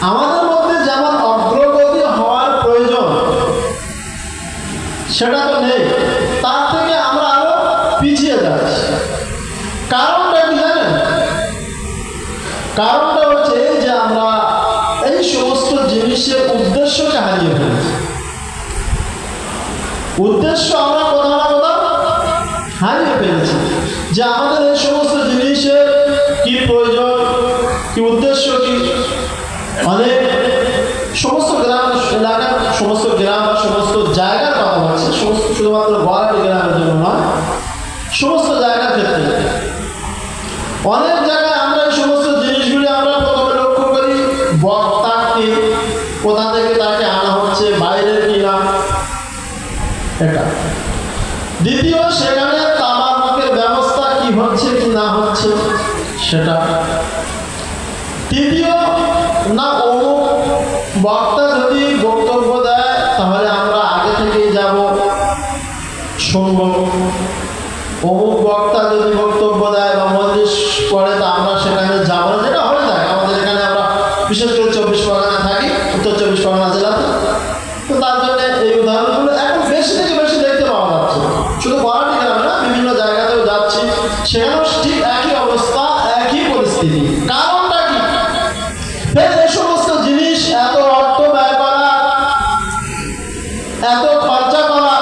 আমাদের মধ্যে যেমন অগ্রগতি হওয়ার প্রয়োজন সেটা তো নেই, তার থেকে আমরা আরো পিছিয়ে যাচ্ছি। কারণটা কি জানেন? কারণটা হচ্ছে যে আমরা এই সমস্ত জিনিসের উদ্দেশ্যকে হারিয়ে ফেলেছি। উদ্দেশ্য আমরা কোথাও না কোথাও হারিয়ে ফেলেছি, যে আমাদের এই সমস্ত জিনিসের কি প্রয়োজন, কি উদ্দেশ্য, কি অনেক সমস্ত গ্রাম এলাকার সমস্ত গ্রাম বা সমস্ত জায়গার কথা বলছে, সমস্ত শুধুমাত্র গড়াটি গ্রামের জন্য নয়, সমস্ত জায়গার ক্ষেত্রে অনেক জায়গায় আমরা এই সমস্ত জিনিসগুলি আমরা প্রথমে লক্ষ্য করি, বক্তাকে কোথা থেকে তাকে আনা হচ্ছে, বাইরের কিনা, এটা। দ্বিতীয়, সেখানে তামাকের ব্যবস্থা কি হচ্ছে কি না হচ্ছে সেটা। তৃতীয়, না অমুক বক্তা যদি বক্তব্য দেয় তাহলে আমরা আগে থেকেই যাব শুনব, অমুক বক্তা যদি বক্তব্য দেয় বা মজলিস করে তা আমরা সেখানে যাবো না, যেটা হয়ে যায় আমাদের এখানে। আমরা বিশেষ করে 24 পরগনায় থাকি, উত্তর 24 পরগনা জেলাতে, তো তার জন্য এই উদাহরণগুলো এখন বেশি থেকে বেশি দেখতে পাওয়া যাচ্ছে। শুধু গড়াটি গ্রামে না, বিভিন্ন জায়গাতেও যাচ্ছি, সেখানেও ঠিক একই অবস্থা, একই পরিস্থিতি। কারণটা কি? এই সমস্ত জিনিস এত অর্থ ব্যয় করা, এত খরচা করা,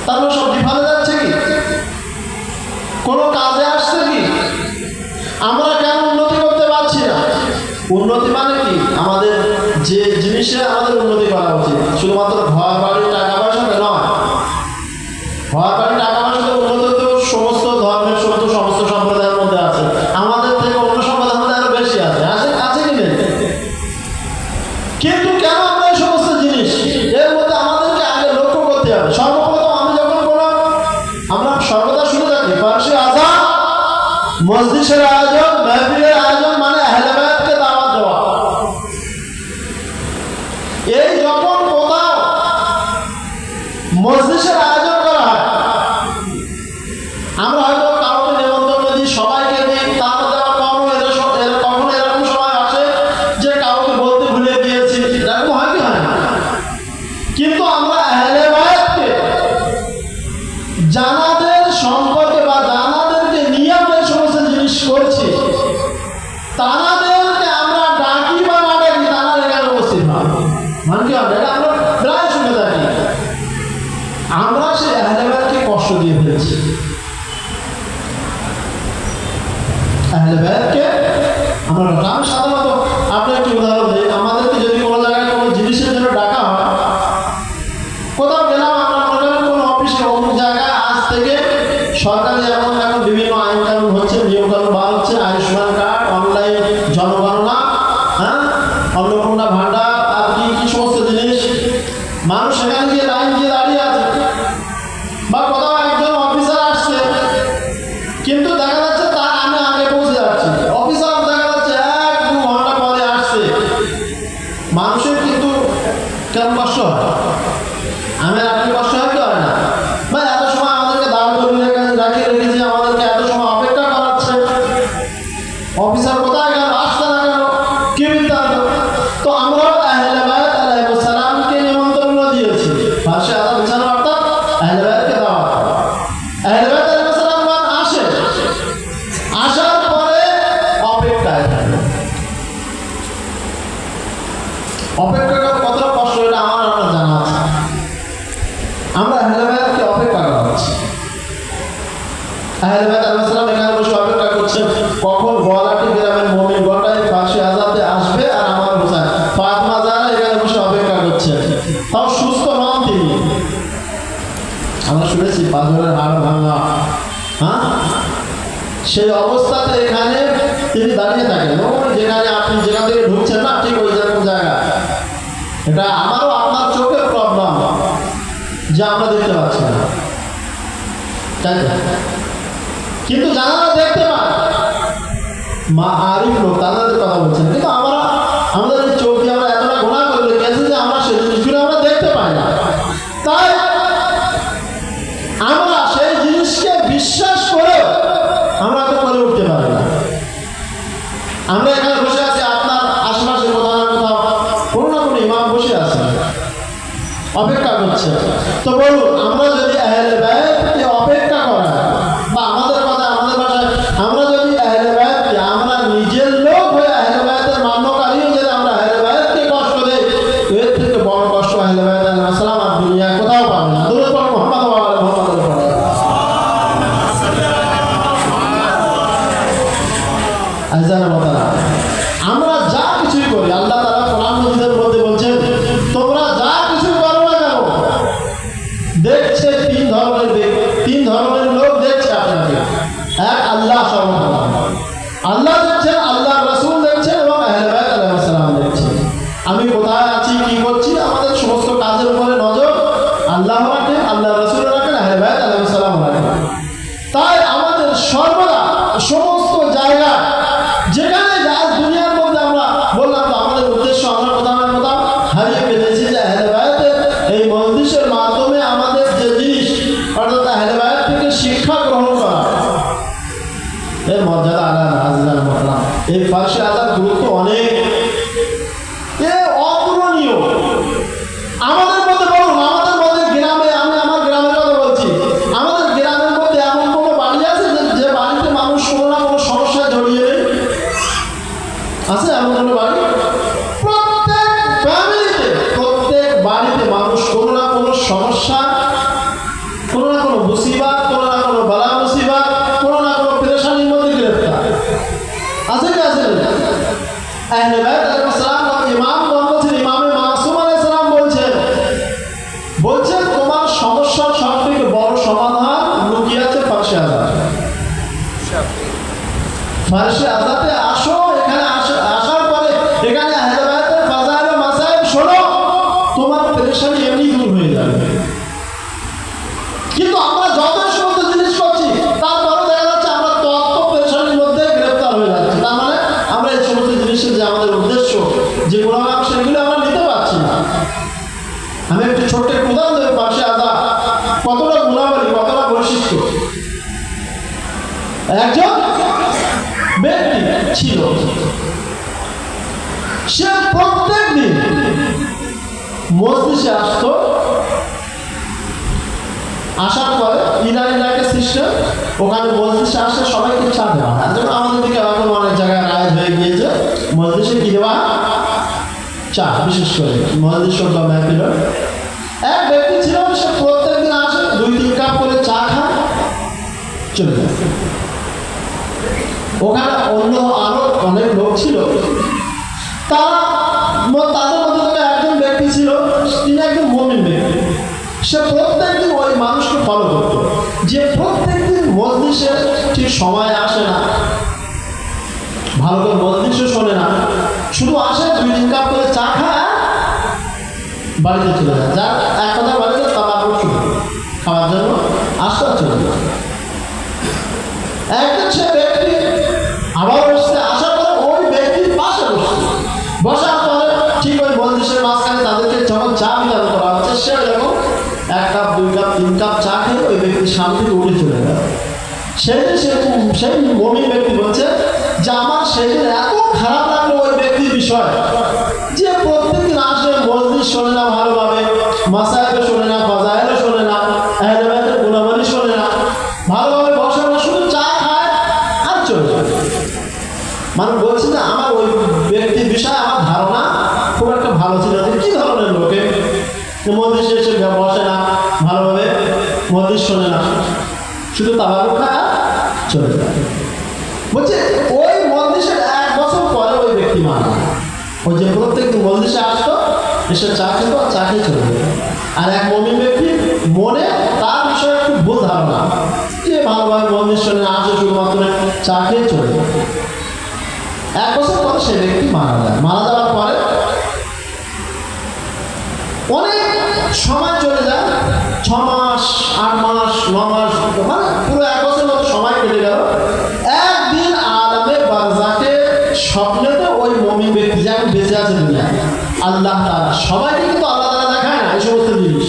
তারপর সব বিফলে যাচ্ছে কি? কোনো কাজে আসছে কি? আমরা কেন উন্নতি করতে পারছি না? উন্নতি মানে কি? আমাদের যে জিনিসে আমাদের উন্নতি করা উচিত, শুধুমাত্র ঘর বাড়ি টাকা পয়সাতে নয়। ঘর বাড়ি টাকা পয়সা তো উন্নত তো সমস্ত ধর্মের সমস্ত সম্প্রদায়ের মধ্যে আছে, আমাদের থেকে অন্য সম্প্রদায়ের মধ্যে আরো বেশি আছে, আছে কি নেই? কিন্তু কেন আমরা এই সমস্ত জিনিস এর মধ্যে আমাদেরকে আগে লক্ষ্য করতে হবে। সর্বপ্রথম আমি যখন আমরা সর্বদা শুনে থাকি ফার্সি আযান, মসজিদের আয়োজন, মাহফিলের আয়োজন মানে আহলে বায়াতকে দাওয়াত দেওয়া। এই যখন কোথাও মসজিদের আয়োজন করা হয়, আমরা হয়তো কাউকে নিমন্ত্রণ দিই, সবাইকে দিই, তারপরে আবার কখনো এরকম সময় আসে যে কাউকে বলতে ভুলে গিয়েছি, এরকম হয় কি হয় না? কিন্তু আমরা আহলে বায়াতকে জানাদের সম্পর্কে বা জানাদেরকে নিয়ে আমরা এই সমস্ত জিনিস করছি, তানাদেরকে আমরা ডাকি বা না ডাকি, তারা এখানে উপস্থিত হয়, মানে কি হবে? এটা আমরা প্রায় শুনে থাকি। আমরা সেই আহলে বায়াতকে কষ্ট দিয়ে ফেলেছি। আহলে বায়াতকে আমরা সাধারণত, আপনার একটি উদাহরণ দিই, আমাদেরকে যদি কোনো জায়গায় কোনো জিনিসের জন্য ডাকা হয়, কোথাও গেলাম আমরা মনে করেন কোনো অফিসে অমুক জায়গায়, আজ থেকে সরকারি এখন বিভিন্ন আইন কানুন হচ্ছে, নিয়ম কানুন বার হচ্ছে, আয়ুষ্মান কার্ড, অনলাইন জনগণনা, হ্যাঁ, অন্নপূর্ণা ভাণ্ডার, আর কি কি সমস্ত জিনিস, মানুষ সেখানে গিয়ে লাইন দিয়ে দাঁড়িয়ে আছে। বা কোথাও একজন অফিসার আসছে, কিন্তু দেখা যাচ্ছে তার আমি আগে পৌঁছে যাচ্ছি, অফিসার দেখা যাচ্ছে 1-2 ঘন্টা পরে আসছে। মানুষের কিন্তু কেমন কষ্ট হয়? আমি আপনি কষ্ট হয় কি হয় না? ভাই এত সময় আমাদেরকে দাঁড় করিয়ে রাখিয়ে রেখেছি, আমাদেরকে এত সময় অপেক্ষা করাচ্ছে, অফিসার কোথায় গেল, আসতে না গেল, কি বৃত্তান্ত? তো আমরা আহলে বায়াত আলাইহিস সালামকে নিমন্ত্রণ দিয়েছি, ফার্সি আযান বিছানো অর্থাৎ আহলে বায়াতকে দাওয়াত। আহলে বায়াত আলাইহিস সালাম আসে, আসার পরে অপেক্ষায় থাকে। অপেক্ষা কতটা কষ্ট এটা আমার জানা আছে। আমরা আহলে বায়াতকে অপেক্ষা করাচ্ছি। আহলে বায়াত আলাইহিস সালাম এখানে বসে অপেক্ষা করছেন কখন গড়াটি গ্রামের মুমিন গটাই ফার্সি আযাতে আসবে, আর আমার হোসেন ফাতেমা জাহরা এখানে বসে অপেক্ষা করছেন। তাও সুস্থ নন তিনি। আমরা শুনেছি পাথরের হাড় ভাঙা, হ্যাঁ, সেই অবস্থাতে এখানে তিনি দাঁড়িয়ে থাকেন। যেখানে আপনি যেখান থেকে ঢুকছেন না, ঠিক ওই রকম জায়গা। এটা আমারও আপনার চোখের প্রবলেম যে আমরা দেখতে পাচ্ছি না, তাই তো? কিন্তু যারা দেখতে পায়, মা আরিফ লোক, তাদের কথা বলছেন, কিন্তু আমাদের এই চোখ দিয়ে আমরা এতটা গুনাহ করে গেছি যে আমরা সেই জিনিসগুলো আমরা দেখতে পাই না। তাই আমরা সেই জিনিসকে বিশ্বাস করে আমরা তো করে উঠতে পারি না। আমরা এখানে বসে আছি, আপনার আশেপাশে কোথাও না কোথাও কোনো না কোনো ইমাম বসে আছে, অপেক্ষা করছে। তো বলুন, আমরা যদি আহলে বায়াতকে অপেক্ষা করা, বা আমাদের কথা আমাদের ভাষায় আমরা যদি আহলে বায়াতকে, আমরা নিজের লোক হয়ে আহলে বায়াতের মান্যকারী হয়ে যদি আমরা আহলে বায়াতকে কষ্ট দেই, এর থেকে বড় কষ্ট আহলে বায়াত আলাইহিস সালাম আর দুনিয়া কোথাও পাবে না। দূরে পড়ো মুহাম্মদ ওয়া আলি মুহাম্মাদের পড়ো। আজান বলা, আমরা যা কিছুই করি, আল্লাহ তাআলা কোরআন মাজিদের মধ্যে বলছেন, তোমরা যা কিছু করো না কেন, দেখছে তিন ধরনের লোক দেখছে আপনাকে। এক, আল্লাহ সর্বপ্রথম, আল্লাহ দেখছেন, আল্লাহ রাসূল দেখছেন এবং আহলে বায়াত আলাইহিস সালাম দেখছেন। আমি কোথায় আছি, কি করছি, আমাদের সমস্ত কাজের উপরে নজর আল্লাহ রাখেন, আল্লাহ রাসূল রাখেন, আহলে বায়াত আলাইহিস সালাম রাখেন। তাই আমাদের সর্বদা সমস্ত জায়গা যেখানে আজ দুনিয়ার মধ্যে আমরা বললাম তো আমাদের উদ্দেশ্য, আমরা কোথাও না কোথাও হারিয়ে ফেলেছি যে আহলে বায়াতের এই মজলিসের মাধ্যমে আমাদের যে জিনিস, অর্থাৎ আহলে বায়াত থেকে শিক্ষা গ্রহণ করা, এর মর্যাদা আলাদা। আজান বললাম, এই ফার্সি আজান গুরুত্ব অনেক, এ অপূরণীয়। আমাদের মধ্যে বলুন, আমাদের মধ্যে গ্রামে, আমি আমার গ্রামের কথা বলছি, আমাদের গ্রামের মধ্যে এমন কোনো বাড়ি আছে যে বাড়িতে মানুষ কোনো না কোনো সমস্যায় জড়িয়ে নেই? আছে এমন কোনো বাড়ি? প্রত্যেক ফ্যামিলিতে, প্রত্যেক বাড়িতে মানুষ কোনো না কোনো সমস্যা, কোনো না কোনো মুসিবত, কোনো না কোনো বালা মুসিবত, কোনো না কোনো পেরেশানির মধ্যে গ্রেফতার আছে কি আছে? আহলে বায়াত আলাইহিস সালাম ইমাম বলছেন, ইমামে মাসুম আলাইহিস সালাম বলছেন তোমার সমস্যার সবথেকে বড় সমাধান লুকিয়ে আছে ফার্সি আজান। ফার্সি আজাতে আসো, এখানে আসার পরে এখানে আহলে বায়াতের ফাজাইল ও মাসাইল শোনো, তোমার পেরেশানি এমনি দূর হয়ে যাবে। কিন্তু আমরা যত সমস্ত জিনিস করছি, তারপরে দেখা যাচ্ছে আমরা তত পেরেশানির মধ্যে গ্রেফতার হয়ে যাচ্ছি। তার মানে আমরা এই সমস্ত জিনিসের যে আমাদের উদ্দেশ্য, যে গুণাগান, সেগুলো আমরা নিতে পারছি না। আমি একটু ছোট্ট উদাহরণ দেবো। ফার্সি আজান কতটা গুণাবলী, কতটা বৈশিষ্ট্য। একজন ব্যক্তি ছিল, সে প্রত্যেক দিন মজলিসে আসতো, আসার পরে ইরাকে সিস্টেম, ওখানে মজলিসে আসে সবাইকে চা দেওয়া হয়। আমাদের দিকে এখন অনেক জায়গায় রায় হয়ে গিয়েছে, মজলিসে কি দেওয়া? চা, বিশেষ করে মজলিস বা মাহফিল। এক ব্যক্তি ছিল, সে প্রত্যেক দিন আসে, 2-3 কাপ করে চা খায়, চলে যায়। ওখানে অন্য আরো অনেক লোক ছিল, তাদের মধ্যে থেকে একজন ব্যক্তি ছিল, তিনি একজন মুমিন ব্যক্তি। সে প্রত্যেকদিন ওই মানুষকে ফলো করতো, যে প্রত্যেকদিন মজলিসে ঠিক সময় আসে না, ভালো করে মজলিসও শোনে না, শুধু আসে 2-3 কাপ করে চা খায়, বাড়িতে চলে যায়। যার এক কথা বাড়িতে তারা শুরু খাওয়ার জন্য আসতে চলে যায়। একদিন সে ব্যক্তি আবার বসতে, আসার পরে ওই ব্যক্তির পাশে বসার পরে ঠিক ওই মজলিসের মাঝখানে তাদেরকে যখন চা বিতরণ করা হচ্ছে, সে যখন 1 কাপ 2 কাপ 3 কাপ চা খেয়ে ওই ব্যক্তির সামনে থেকে উঠে চলে গেল। সেই মুমিন ব্যক্তি বলছে যে আমার সেদিন এত খারাপ লাগলো ওই ব্যক্তির বিষয়, যে প্রত্যেকদিন আসে, মজলিস শোনে না ভালোভাবে, মাসায়েল শোনে না, ফাজাইল শোনে না, আহলে বায়াতের গুণাবলী শোনে না, ভালোভাবে বসে না, শুধু চা খায় আর চলে যায়। মানে বলছি না, আমার ওই ব্যক্তির বিষয়ে আমার ধারণা খুব একটা ভালো ছিল না। কি ধরনের লোকে মজলিসে এসে বসে না, ভালোভাবে মজলিস শোনে না, শুধু তাবারুক খায় চলে যায়। বলছে ওই মজলিসের 1 বছর পরে ওই ব্যক্তি মারা যায়। ওই যে প্রত্যেকদিন মজলিসে আসতো, এসে চা খেতো, চা খেয়ে চলে যেত। আর এক মুমিন ব্যক্তি মনে তার বিষয়ে একটু ভুল ধারণা, যে ভালোভাবে মজলিস শোনে, আসে শুধুমাত্র চা খেয়ে চলে যায়। 1 বছর পরে সে ব্যক্তি মারা যায়। মারা যাওয়ার পরে অনেক সময় চলে যায়, 6 মাস 8 মাস 9 মাস, মানে পুরো 1 বছর মতো সময় কেটে গেল। একদিন আলামে বারজাকে স্বপ্নেতে ওই মুমিন ব্যক্তি যে এখন বেঁচে আছে দুনিয়ায়, আল্লাহ তাআলা সবাইকে কিন্তু আল্লাহ তাআলা দেখায় না এই সমস্ত জিনিস।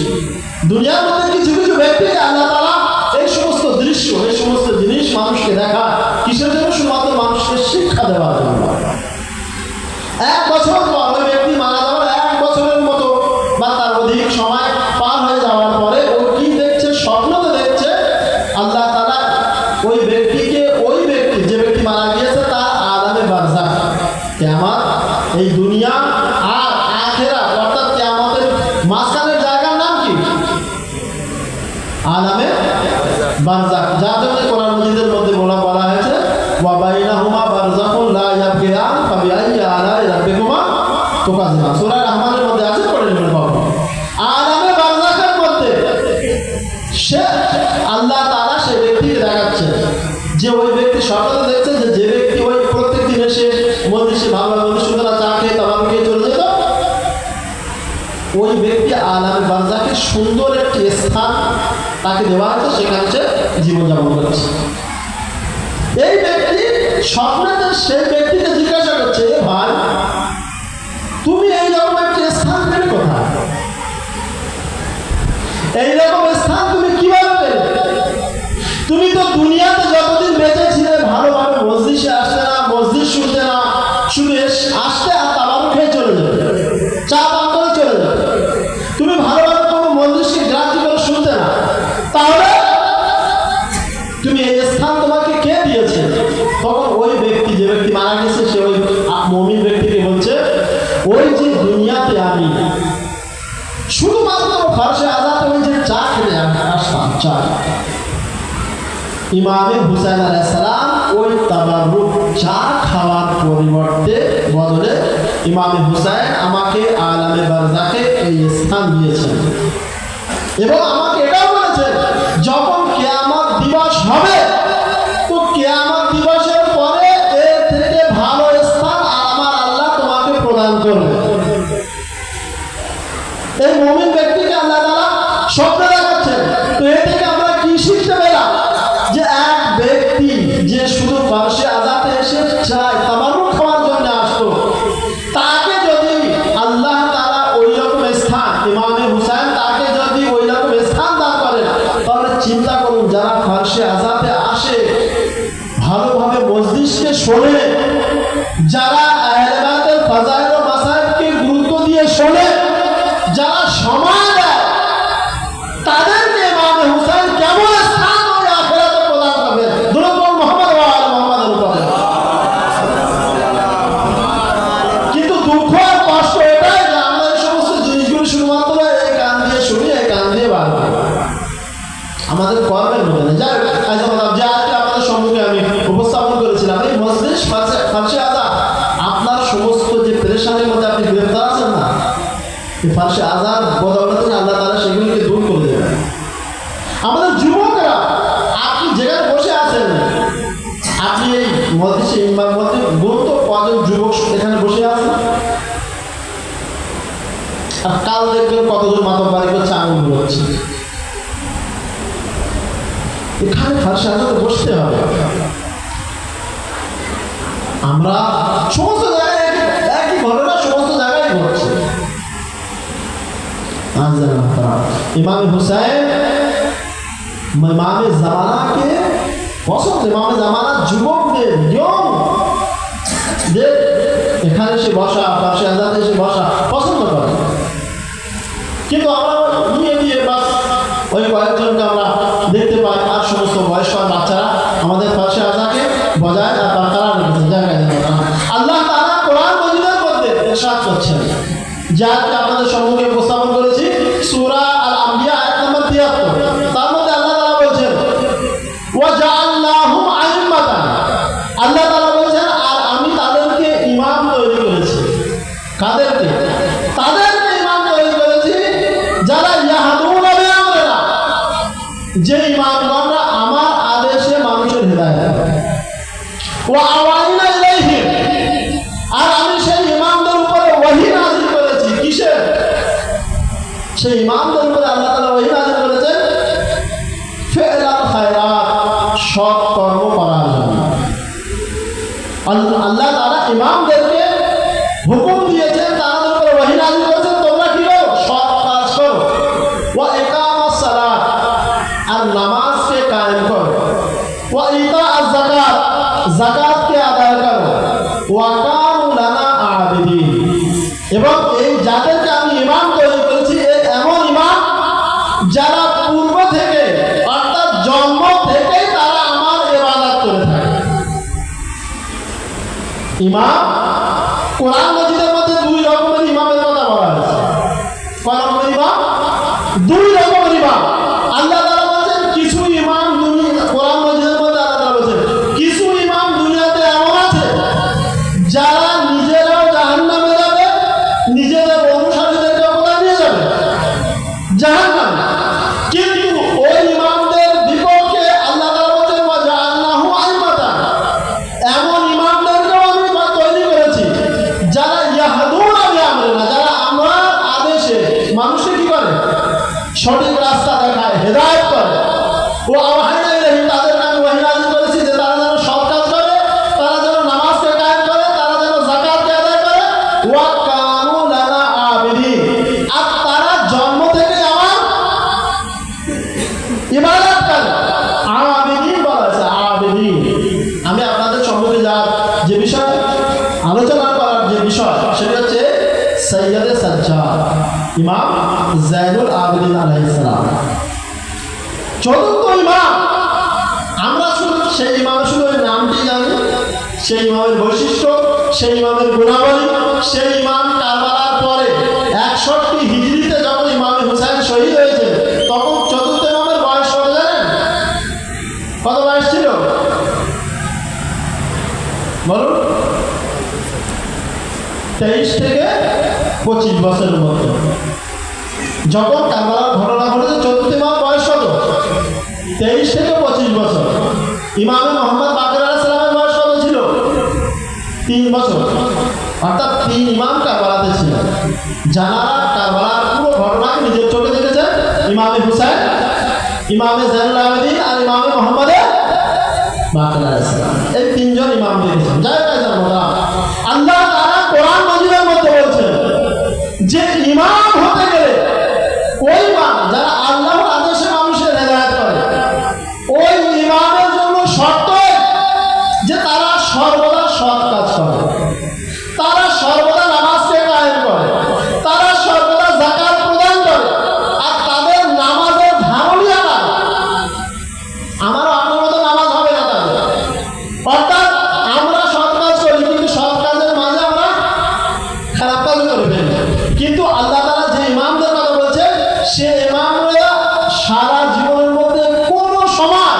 দুনিয়ার মধ্যে কিছু কিছু ব্যক্তিকে আল্লাহ তাআলা এই সমস্ত দৃশ্য, এই সমস্ত জিনিস মানুষকে দেখায়। কিসের জন্য? শুধুমাত্র মানুষকে শিক্ষা দেওয়ার জন্য। এক বছর পর ওই ব্যক্তি মারা যাওয়ার 1 বছরের মতো বা তার অধিক সময় পার হয়ে যাওয়ার পরে ও কি দেখছে, স্বপ্নতে দেখছে আল্লাহ তাআলা ওই ব্যক্তিকে, ওই ব্যক্তি যে ব্যক্তি মারা গিয়েছে তার আলামে বারজাখ, কিয়ামত, এই দুনিয়া আর আখিরাত অর্থাৎ কিয়ামতের মাঝখানের জায়গার নাম কি? আলামে বারজাখ। যার জন্য কোরআন মাজিদের মধ্যে বলা হয়েছে ওয়া বাইনাহুমা বারজাখুন লা ইয়াবগিয়ান ফাবিআইয়ি আলাই রাব্বিকুমা তুকাযিবান। সূরা রহমানের মধ্যে আছে, পড়ে নেবেন বাবা। আলামে বারজাখের মধ্যে সে আল্লাহ তাআলা সেই ব্যক্তিকে দেখাচ্ছে যে ওই ব্যক্তি স্বপ্নে দেখছে যে ব্যক্তি ওই প্রত্যেক দিন এসে মজলিসে ভালো মধুসূদনা চা খেয়ে তাবাক খেয়ে চলে যেত, ওই ব্যক্তি আলামে বারজাখে সুন্দর একটি স্থান তাকে দেওয়া হয়েছে, সেখানে সে জীবনযাপন করছে। এই ব্যক্তি স্বপ্নেতে সেই ব্যক্তিকে জিজ্ঞাসা করছে, এ ভাই তুমি এইরকম একটি স্থান পেলে কোথায়? এইরকম স্থান তুমি কিভাবে পেলে? তুমি তো দুনিয়াতে যতদিন বেঁচে ছিলে ভালোভাবে মসজিদে আসতে না, মসজিদ শুনতে না, শুধু আসতে আর তাবাক খেয়ে চলে যাবে, চা পান করে চলে যাবে, তুমি ভালোভাবে কোনো মসজিদকে গ্রাহ্য করে শুনতে না, তাহলে তুমি এই স্থান তোমাকে কে দিয়েছে? তখন ওই ব্যক্তি, যে ব্যক্তি মারা গেছে, সে ওই মুমিন ব্যক্তিকে বলছে, ওই যে দুনিয়াতে আমি শুধুমাত্র ফারসে আজাতে ওই যে চা খেতে আসতাম, চা, ইমামে হুসাইন আলাইহিস সালাম ওই তাবারুক চা খাওয়ার পরিবর্তে বদলে ইমামে হুসাইন আমাকে আলামে বারজাখে এই স্থান দিয়েছেন এবং আমাকে এটাও বলেছেন যখন কিয়ামত দিবস হবে তো কিয়ামত দিবসের পরে এর থেকে ভালো স্থান আমার আল্লাহ তোমাকে প্রদান করবে। এই মুমিন ব্যক্তিকে আল্লাহ তাআলা স্বপ্ন দেখাচ্ছেন। তো এর থেকে আমরা কি শিখতে পেলাম? যে এক ব্যক্তি যে শুধু ফারসে আজাতে এসে চায় তাবারুক খাওয়ার জন্য আসতো, তাকে যদি আল্লাহ তাআলা ওই রকম স্থান, ইমামে হুসাইন তাকে যদি ওই রকম স্থান দান করেন, তাহলে চিন্তা করুন যারা ফারসে আজাতে আসে, ভালোভাবে মজলিসকে শোনে, যারা আহলে বায়তের ফাজাইল ও মাসায়েবকে গুরুত্ব দিয়ে শোনে, যারা সময় দেয়, তাদেরকে ইমামে হুসাইন কেমন স্থান ওই আখিরাতে প্রদান করবেন? দুরূহ মুহাম্মদ ওয়া আলি মুহাম্মাদের উপরে। কিন্তু দুঃখ আর কষ্ট এটাই যে আমরা এই সমস্ত জিনিসগুলো শুধুমাত্র এই কান দিয়ে শুনি, এই কান দিয়ে বার করি, আমাদের কর্মের মধ্যে না। যাই হোক, আজ যে আজকে আপনাদের সম্মুখে আমি উপস্থাপন করেছিলাম এই মজলিস ফারসে আজাদ, আপনার সমস্ত যে পেরেশানির মধ্যে আপনি গ্রেফতার আছেন না, ফারসে আজাদ বদৌলতে আল্লাহ তাআলা সেগুলিকে দূর করে দেবেন। আমাদের যুবকরা, আপনি যেখানে বসে আছেন, আপনি এই মজলিসে ইমাম মধ্যে গুরুত্ব কজন যুবক এখানে বসে আছেন? আর কাল দেখবেন কতজন মাতব্বরি করছে, আঙুল হচ্ছে। এখানে ফারসে আজাদে বসতে হবে। আমরা সমস্ত জায়গায় একই ঘটনা সমস্ত জায়গায় ঘটছে। ইমামে হুসাইন ইমামে জামানাকে পছন্দ, ইমামে জামানার যুবকদের এখানে এসে বসা, ফারসে আজাদে এসে বসা পছন্দ করে। কিন্তু আমরা নিয়ে দিয়ে বাস ওই কয়েকজনকে আমরা দেখতে পাই, আর সমস্ত বয়স্ক বাচ্চারা আমাদের ফারসে আজাদকে বজায় তারা রেখেছে জায়গায়। আল্লাহ তাআলা কোরআন মাজিদের মধ্যে ইরশাদ করছেন, যাকে আপনাদের সম্মুখে উপস্থাপন করেছি, সূরা আল আম্বিয়া আয়াত নম্বর 73। তার মধ্যে আল্লাহ তাআলা বলছেন ওয়া জাআলনাহুম আইম্মাতান, আল্লাহ তাআলা বলছেন আর আমি তাদেরকে ইমাম তৈরি করেছি। কাদেরকে? তাদেরকে ইমাম তৈরি করেছি যারা ইয়াহদুনা বিআমরিনা, যে ইমামগণরা আমার আদেশে মানুষের হেদায়েত করে। ওয়া আওয়াইনা ইলাইহিম, আর আমি সেই ইমামদের উপরে ওহী নাযিল করেছি। কিসের? সেই ইমামদের উপরে আল্লাহ তাআলা ওহী নাযিল করেছেন ফি'লাল খায়রাত, সৎ কর্ম করার জন্য। আল্লাহ তাআলা ইমামদেরকে হুকুম দিয়েছেন, তাদের উপরে ওহী নাযিল করেছেন, তোমরা কি করো? সৎ কাজ করো। ওয়া ইকামাস সালাত, আর নামাজকে কায়েম করো। ওয়া ইতাআজ যাকাত, যাকাতকে আদায় করো। ওয়া কানু লানা আবিদিন, ইমাম কোরআন মাজিদের মধ্যে দুই রকমের ইমামের কথা বলা হয়েছে। কয় রকমের ইমাম? দুই রকমের ইমাম। আল্লাহ তাআলা বলেন কিছু ইমাম কোরআন মাজিদের মধ্যে আল্লাহ তাআলা বলেন কিছু ইমাম দুনিয়াতে এমন আছে যারা নিজেরাও জাহান্নামে যাবে, নিজেদের অনুসারীদেরকে কোথায় নিয়ে যাবে? জাহান্নামে। কিন্তু ওই ইমামদের বিপক্ষে আল্লাহ তাআলা বলেন ওয়াজআলনাহু আইমাতান, এমন ইমামদেরকেও আমি তৈরি করেছি যারা ইয়াহদুনা বিআমরিনা, যারা আমার আদেশে মানুষকে কি করে? সঠিক রাস্তা দেখায়, হেদায়েত করে। ও আওহাইনা ইলাইহিম, তাদেরকে আমি ওহী নাযিল করেছি যে তারা যেন সৎ কাজ করে, তারা যেন নামাজকে কায়েম করে, তারা যেন যাকাতকে আদায় করে। ওয়া কানু লানা আবিদিন, আর তারা জন্ম থেকে আমার ইবাদত করে। আবিদিন বলা হয়েছে, আবিদিন। আমি আপনাদের সম্মুখে যে বিষয় আলোচনা করার যে বিষয় সেটা হচ্ছে সৈয়দে সাজ্জাদ ইমাম যায়নুল আবেদিন আলাইহিস সালাম, চতুর্থ ইমাম। আমরা শুধু সেই ইমামের শুধু ওই নামটি জানি, সেই ইমামের বৈশিষ্ট্য, সেই ইমামের গুণাবলী। সেই ইমাম কারবালার পরে 61 হিজরিতে যখন ইমাম হুসাইন শহীদ হয়েছে তখন চতুর্থ ইমামের বয়স কত জানেন? কত বয়স ছিল বলুন? 23 থেকে 25 বছরের মধ্যে। যখন কারবালার ঘটনা ঘটেছে চতুর্থ ইমাম বয়স কত? 23 থেকে 25 বছর। ইমামে মোহাম্মদ বাকের আলাইহিস সালামের বয়স কত ছিল? 3 বছর। অর্থাৎ 3 ইমাম কারবালাতে ছিল, যারা কারবালার পুরো ঘটনাকে নিজের চোখে দেখেছেন। ইমামে হুসাইন, ইমামে যায়নুল আবেদিন আর ইমামে মোহাম্মদ বাকের আলাইহিস সালাম, এই 3 জন ইমাম দেখেছেন। যাই হোক, আল্লাহ তাআলা কোরআন মাজিদের মধ্যে বলছেন যে ইমাম হতে গেলে ওই ইমাম যারা আল্লাহর আদেশে মানুষের হেদায়েত করে, ওই ইমামের জন্য শর্ত যে তারা সর্বদা সৎ কাজ করে, তারা সর্বদা নামাজকে কায়েম করে, তারা সর্বদা যাকাত প্রদান করে, আর তাদের নামাজের ধারণই আলাদা। আমারও আপনার মতো নামাজ হবে না তাদের। অর্থাৎ আমরা সৎ কাজ করি, কিন্তু সৎ কাজের মাঝে আমরা খারাপ কাজ করে ফেলি। কিন্তু আল্লাহ তাআলা যে ইমামদের কথা বলছে, সে ইমামরা সারা জীবনের মধ্যে কোনো সময়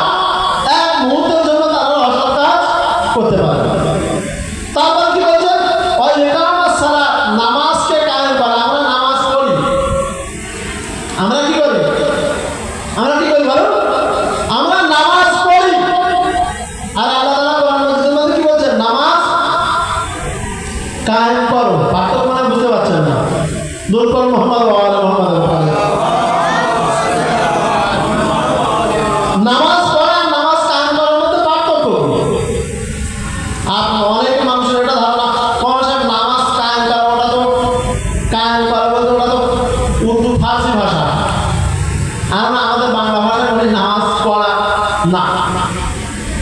এক মুহূর্তের জন্য তারা অসৎ কাজ করতে পারে। তারপর কি বলছে? ওই ইকামাস সালাত, নামাজকে কায়েম করা। আমরা নামাজ পড়ি, আমরা কি করি? আমরা কি করি বলো? আমরা নামাজ পড়ি। আর আল্লাহ তাআলা কোরআন মাজিদের মধ্যে কি বলছেন? নামাজ কায়েম করো। পার্থক্য মানে বুঝতে পারছেন না? দূর করো মোহাম্মদ ওয়া আলা মুহাম্মাদ। নামাজ পড়া আর নামাজ কায়েম করার মধ্যে পার্থক্য। আর অনেক মানুষের এটা ধারণা, কোন সাহেব নামাজ কায়েম করা, ওটা তো কায়েম করা বলতে ওটা তো উর্দু ফার্সি ভাষা। আর না, আমাদের বাংলা ভাষায় বলি নামাজ পড়া। না,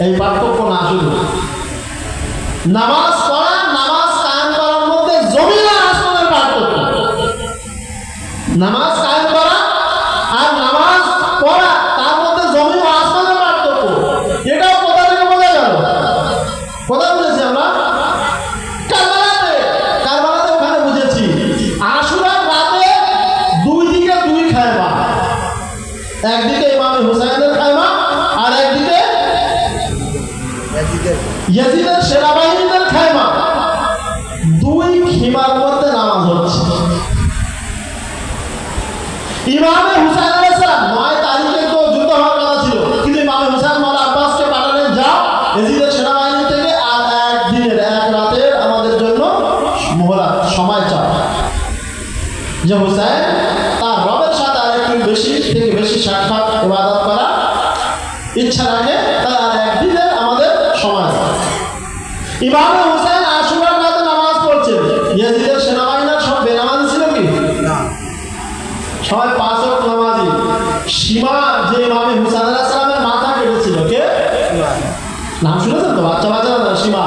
এই পার্থক্য না। শুধু নামাজ পড়া, নামাজ কায়েম করার মধ্যে জমিন আর আসমানের পার্থক্য। নামাজ কায়েম করা আর নামাজ পড়া, তার মধ্যে জমিন ও আসমানের পার্থক্য। এটাও কোথা থেকে বোঝা গেল? কোথায় বুঝেছি আমরা? কারবালাতে। কারবালাতে ওখানে বুঝেছি। আশুরার রাতে দুই দিকে দুই খায়মা, একদিকে ইমামে হুসাইনের খায়মা আর একদিকে ইয়াজিদের সেনাবাহিনীদের খায়মা। দুই খিমার মধ্যে নামাজ হচ্ছে। ইমামে হুসাইন আলাইহিস সালাম 9 তারিখে তো যুদ্ধ হওয়ার কথা ছিল, কিন্তু ইমামে হুসাইন মাওলা আব্বাসকে পাঠালেন, যাও ইয়াজিদের সেনাবাহিনী থেকে আর এক রাতের আমাদের জন্য মোহলাত, সময় চাও, যে হুসাইন তার রবের সাথে আর একটু বেশি থেকে বেশি সাক্ষাৎ ইবাদত করা ইচ্ছা রাখে, তার আর একদিনের আমাদের সময়। ইমামে হুসাইন আশুরার রাতে নামাজ পড়ছে। ইয়াজিদের সেনাবাহিনীর সব বেনামাজি ছিল কি? না, সবাই 5 ওয়াক্ত নামাজি। সীমার যে ইমামে হুসাইন আলাইহিস সালামের মাথা কেটেছিল, কে? নাম শুনেছেন তো? বাচ্চা বাচ্চা না, সীমা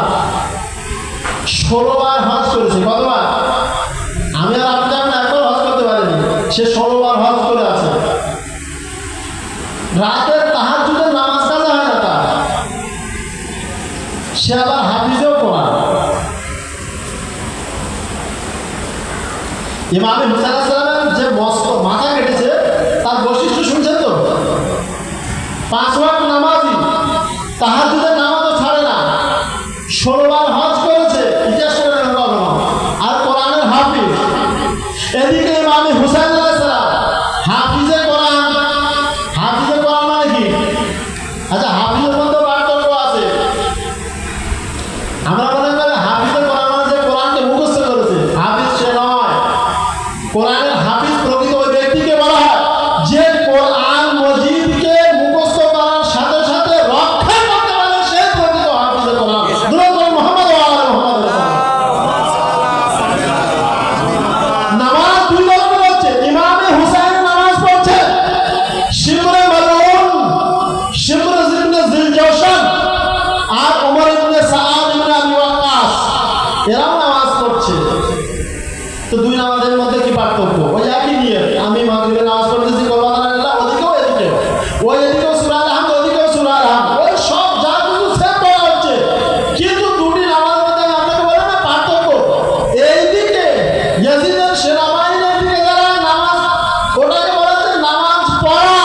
16 বার হজ করেছে। কতবার? আমি আর আপনি যেমন একবার হজ করতে পারিনি, সে 16 বার হজ করে আছে। রাতের তাহাজ্জুদের নামাজ কাজা হয় না তার। সে আবার হাফিজেও পড়ায়। ইমাম হুসাইন আলাইহিস সালামের যে মস্ত মাথা কেটেছে তার বৈশিষ্ট্য শুনছেন তো? 5 ওয়াক্ত নামাজি, তাহাজ্জুদের নামাজও ছাড়ে না, 16 বার হজ করেছে, ইতিহাস করে রাখা হবে না, আর কোরআনের হাফিজ। এদিকে ইমাম হুসাইন আলাইহিস সালাম হাফিজে কোরআন। হাফিজে কোরআন মানে কি? আচ্ছা, হাফিজের মধ্যে পার্থক্য আছে। আমরা মনে করি হাফিজে কোরআন মানে যে কোরআনকে মুখস্থ করেছে, হাফিজ সে নয়। কোরআনের হাফিজ প্রকৃত ওই ব্যক্তিকে বলা হয় যে কোরআন মজিদকে মুখস্থ করার সাথে সাথে রক্ষা করতে পারে, সে প্রকৃত হাফিজে কোরআন। দুরূহ মুহাম্মদ ওয়া আলা মুহাম্মদ। নামাজ দুই রকমের হচ্ছে। ইমামে হুসাইন নামাজ পড়ছে, শিবরে মালউন, শিবরে ইবনে জিলজাওশান আর ওমর ইবনে সাআদ ইবনে আবি ওয়াক্কাস এরাও নামাজ পড়ছে। তো দুই নামাজের মধ্যে কি পার্থক্য? ওই একই নিয়ত। আমি মাগরিবের নামাজ পড়তেছি কলমাতাল্লাহ, ওদিকেও এদিকেও, ওই এদিকেও সূরা আল-হামদ, ওদিকেও সূরা আল-হামদ, ওই সব যা কিছু সেম করা হচ্ছে, কিন্তু দুটি নামাজের মধ্যে আমি আপনাকে বললাম না পার্থক্য। এইদিকে ইয়াজিদের সেনাবাহিনীর দিকে যারা নামাজ, ওটাকে বলা হচ্ছে নামাজ পড়া,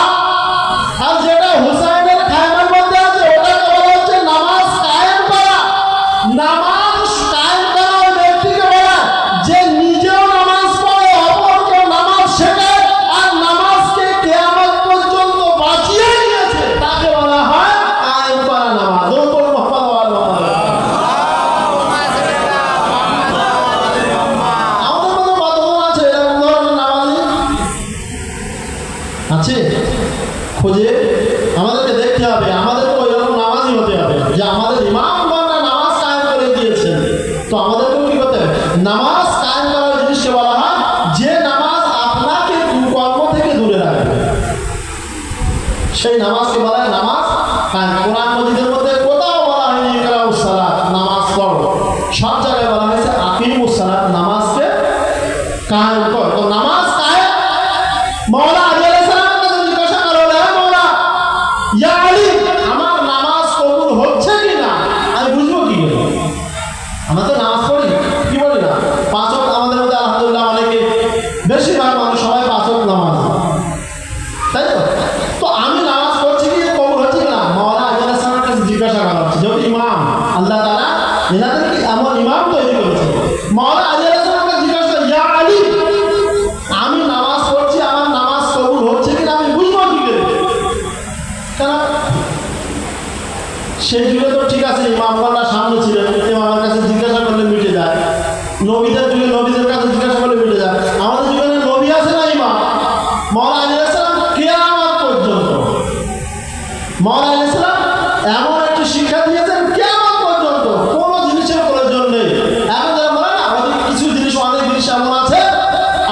আর যেটা হুসাইনের খায়মার মধ্যে আছে ওটাকে বলা হচ্ছে নামাজ কায়েম করা। নামাজ কায়েম করা ওই ব্যক্তিকে বলা যে নিজেও নামাজ পড়ে, অপরকেও নামাজ শেখায়, আর নামাজকে কিয়ামত পর্যন্ত বাঁচিয়ে নিয়েছে, তাকে বলা হয় কায়েম করা নামাজ। দুরূহ মুহাম্মদ ওয়া আলা মুহাম্মদ। আমাদের মধ্যে কতজন আছে এরকম ধরনের নামাজি? আছে? খুঁজে আমাদেরকে দেখতে হবে, আমাদেরকে ওই রকম নামাজি হতে হবে যে আমাদের ইমামগণরা নামাজ কায়েম করে দিয়েছেন। তো আমাদেরকেও কি করতে হবে? নামাজ কায়েম করার জিনিসকে বলা হয় যে নামাজ আপনাকে কুকর্ম থেকে দূরে রাখবে, সেই নামাজকে বলা হয় নামাজ কায়েম। কোরআন মজিদের মধ্যে কোথাও বলা হয়নি ইকরাউস সালাত, নামাজ পড়ো। সব জায়গায় বলা হয়েছে আকিমুস সালাত, নামাজকে কায়েম করো। তো নামাজ কায়েম। মাওলা আলী আলাইহিস সালামের কাছে জিজ্ঞাসা করো, হে মাওলা, ইয়া আলী, আমার নামাজ কবুল হচ্ছে কি না আমি বুঝবো কি করে? আমরা তো নামাজ পড়ি, কি বলি না? 5 ওয়াক্ত আমাদের মধ্যে আলহামদুলিল্লাহ অনেকে, বেশিরভাগ মানুষ সবাই 5 ওয়াক্ত নামাজ, তাই তো? তো আমি নামাজ পড়ছি কি কবুল হচ্ছে কি না মাওলা আলী আলাইহিস সালামের কাছে জিজ্ঞাসা করা হচ্ছে। যেহেতু ইমাম, আল্লাহ তাআলা এনাদেরকে এমন ইমাম তৈরি করেছে। মাওলা আলী আলাইহিস সালামের কাছে জিজ্ঞাসা, ইয়া আলী, আমি নামাজ পড়ছি, আমার নামাজ কবুল হচ্ছে কিনা আমি বুঝবো কি করে? কেন? সেই যুগে তো ঠিক আছে ইমামগণরা সামনে ছিলেন, ইমামের কাছে জিজ্ঞাসা করলে মিটে যায়। নবীদের যুগে নবীদের কাছে জিজ্ঞাসা করলে মিটে যায়। আমাদের যুগে নবী আছে না ইমাম? মাওলা আলী আলাইহিস সালাম কিয়ামত পর্যন্ত, মাওলা আলী আলাইহিস সালাম এমন একটি শিক্ষা দিয়েছেন কিয়ামত পর্যন্ত কোনো জিনিসের প্রয়োজন নেই। এখন যারা বলে না আমাদের কিছু জিনিস, অনেক জিনিস এমন আছে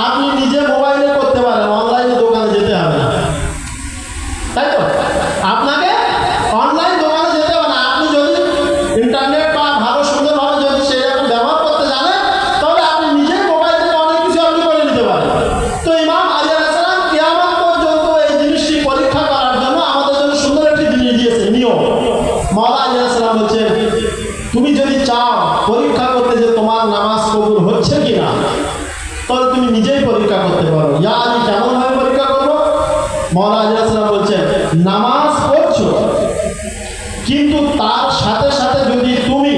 আপনি নিজে মোবাইলে করতে পারেন, অনলাইনে দোকানে যেতে হবে না, তাই তো? আপনাকে অনলাইন দোকানে যেতে হবে না। আপনি যদি ইন্টারনেট বা ভালো সুন্দরভাবে যদি সেরকম ব্যবহার করতে জানেন, তাহলে আপনি নিজেই মোবাইল থেকে অনেক কিছু আপনি করে নিতে পারেন। তো ইমাম আলী আলাইহিস সালাম কিয়ামত পর্যন্ত এই জিনিসটি পরীক্ষা করার জন্য আমাদের জন্য সুন্দর একটি জিনিস দিয়েছে, নিয়ম। মাওলা আলী আলাইহিস সালাম বলছেন, তুমি যদি চাও পরীক্ষা করতে যে তোমার নামাজ কবুল হচ্ছে কিনা, তাহলে তুমি নিজেই পরীক্ষা করতে পারো। ইয়া আলী, কেমন ভাবে পরীক্ষা করবো? মাওলা আলী আলাইহিস সালাম বলছেন, নামাজ পড়ছো কিন্তু তার সাথে সাথে যদি তুমি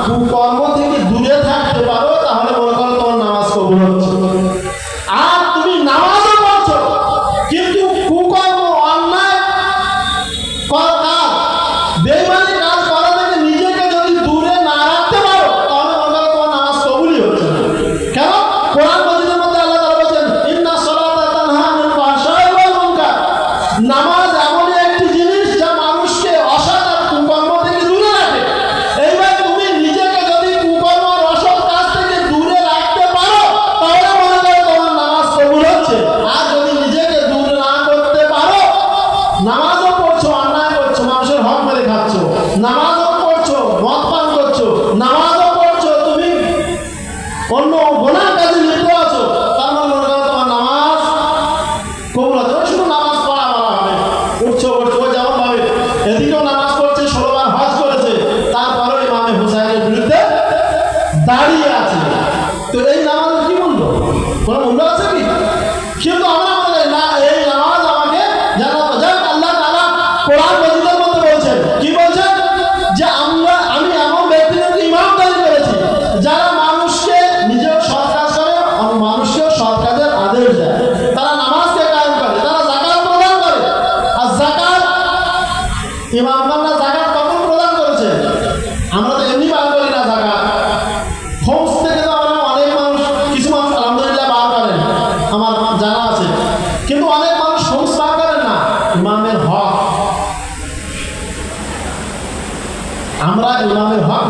কুকর্ম থেকে দূরে থাকতে পারো, তাহলে মনে করো তোমার নামাজ কবুল হচ্ছে। আর তুমি নামাজও পড়ছো কিন্তু কুকর্ম, অন্যায় কাজ, বেঈমানি কাজ করা থেকে নিজেকে যদি দূরে না রাখতে পারো, তাহলে মনে করো তোমার নামাজ কবুলই হচ্ছে না। কেন? কোরআন মাজিদের মধ্যে আল্লাহ তাআলা বলেছেন, ইন্না সলাতা তানহা আনিল ফাহশাই ওয়াল মুনকার। নামাজ এমনই একটি জিনিস যা মানুষকে অসৎ আর কুকর্ম থেকে দূরে রাখে। এইবার তুমি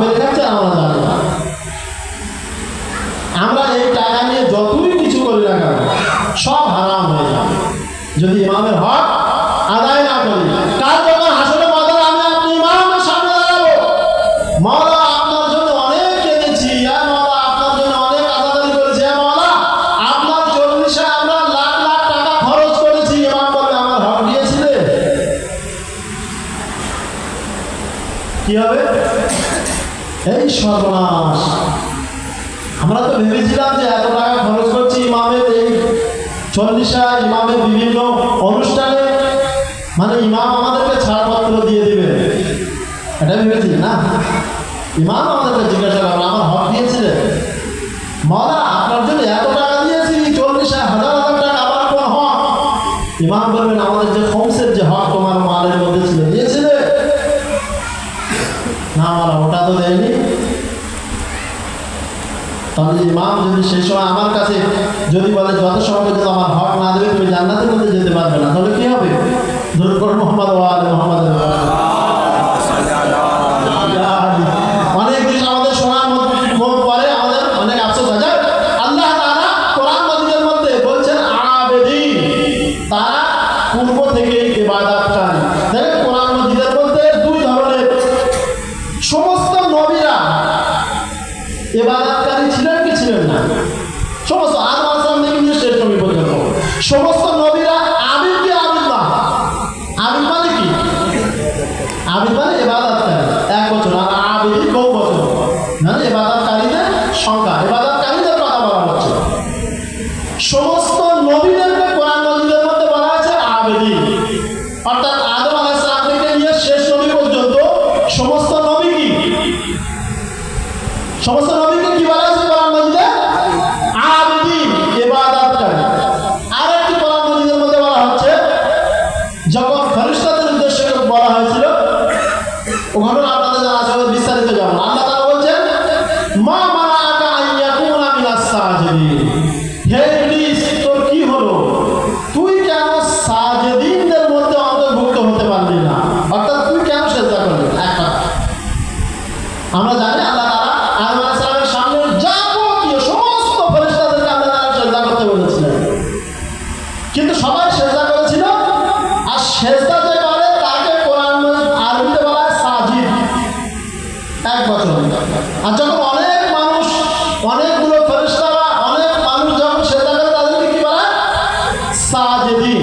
মেরে খাচ্ছে আমরা জানি না। আমরা এই টাকা নিয়ে যতই কিছু করি না কেন সব হারাম হয়ে যাবে যদি ইমামের হক আদায় না করি। কাল যখন হাসরে ময়দানে আমি আপনি ইমামের সামনে দাঁড়াবো, মাওলা আপনার জন্য অনেক কেঁদেছি, মাওলা আপনার জন্য অনেক আদাদারি করেছি, মাওলা আপনার চল্লিশে আমরা লাখ লাখ টাকা খরচ করেছি, ইমাম বলবে আমার হক দিয়েছিলে। কি হবে? এই সর্বনাশ। আমরা তো ভেবেছিলাম যে এত টাকা খরচ করছি ইমামের এই চল্লিশা, ইমামের বিভিন্ন অনুষ্ঠানে, মানে ইমাম আমাদেরকে ছাড়পত্র দিয়ে দিবে, এটা ভেবেছি না। ইমাম আমাদেরকে জিজ্ঞাসা করবে আমার হক দিয়েছিলেন? মাওলা আপনার জন্য এত টাকা দিয়েছি, 40,000 টাকা, আমার কোন হক? ইমাম বলবেন আমাদের যে খমসের যে হক তোমার মালের মধ্যে ছিল দিয়েছিলে না, মাওলা ওটা তো দেয়নি। তাহলে ইমাম যদি সেই সময় আমার কাছে যদি বলে যত সময় পর্যন্ত আমার হক না দেবে তুমি জান্নাতের মধ্যে যেতে পারবে না, তাহলে কি হবে? ধরুন করে মোহাম্মদ মোহাম্মদ অনেক জিনিস আমাদের শোনার পরে আমাদের অনেক আফসোস আছে। আল্লাহ তাআলা কোরআন মাজিদের মধ্যে বলছেন আবেদীন, তারা পূর্ব থেকেই ইবাদতকারী। দেখেন কোরআন মাজিদের মধ্যে দুই ধরনের, সমস্ত নবীরা ইবাদতকারী ছিলেন কি ছিলেন না? সমস্ত আদম আলাইহিস সালাম থেকে নিয়ে শেষ নবী পর্যন্ত সমস্ত নবীরা আবিদ কি আবিদ না? আবিদ মানে কি? আবিদ মানে ইবাদতকারী, এক বছর। আর আবিদ বহু বছর, মানে ইবাদতকারীদের সংখ্যা, ইবাদতকারীদের কথা বলা হচ্ছে। সমস্ত নবীদেরকে কোরআন মাজিদের মধ্যে বলা হয়েছে আবেদী, অর্থাৎ আদম আলাইহিস সালাম থেকে নিয়ে শেষ নবী পর্যন্ত সমস্ত নবী কি, সমস্ত নবীকে কি বলা হয়েছে কোরআন মাজিদে? আবেদীন, ইবাদতকারী। আর একটি কোরআন মাজিদের মধ্যে বলা হচ্ছে, যখন ফেরেশতাদের উদ্দেশ্যে বলা হয়েছিল, ও ঘটনা আপনাদের জানা আছে, বিস্তারিত জানেন। আল্লাহ তাআলা বলছেন মা মানাআকা আন ইয়াকুনা মিনাস সাজিদিন, হে ইবলিস তোর কি হলো, তুই কেন সাজিদিনদের মধ্যে অন্তর্ভুক্ত হতে পারলি না, অর্থাৎ তুই কেন সিজদা করলি? আমরা জানি আল্লাহ তাআলা আদম আলাইহিস সালামের সামনে যাবতীয় সমস্ত ফেরেশতাদেরকে আল্লাহ তাআলা সিজদা করতে বলেছিলেন, কিন্তু সবাই সিজদা করেছিল। আর সিজদা যে করে তাকে কোরআন আরবিতে বলা হয় সাজিদ, এক বছর। আর যখন অনেক মানুষ, অনেকগুলো ফেরেশতারা, অনেক মানুষ যখন সিজদা করে তাদেরকে কি বলা হয়? সাজিদিন।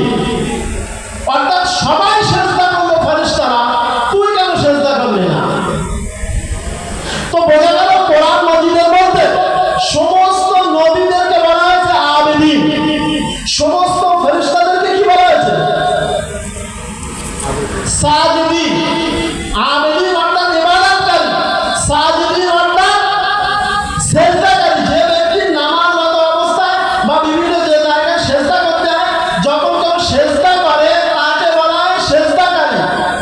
অর্থাৎ সবাই সিজদা করলো ফেরেশতারা, তুই কেন সিজদা করলি না? তো বোঝা গেল কোরআন মাজিদের মধ্যে সমস্ত নবীদেরকে বলা হয়েছে আবেদীন, সমস্ত ফেরেশতাদেরকে কি বলা হয়েছে? সাজিদিন। আবেদীন অর্থাৎ ইবাদতকারী, সাজিদিন অর্থাৎ সিজদাকারী। যে ব্যক্তি নামাজরত অবস্থায় বা বিভিন্ন যে জায়গায় সিজদা করতে হয়, যখন কেউ সিজদা করে তাকে বলা হয় সিজদাকারী,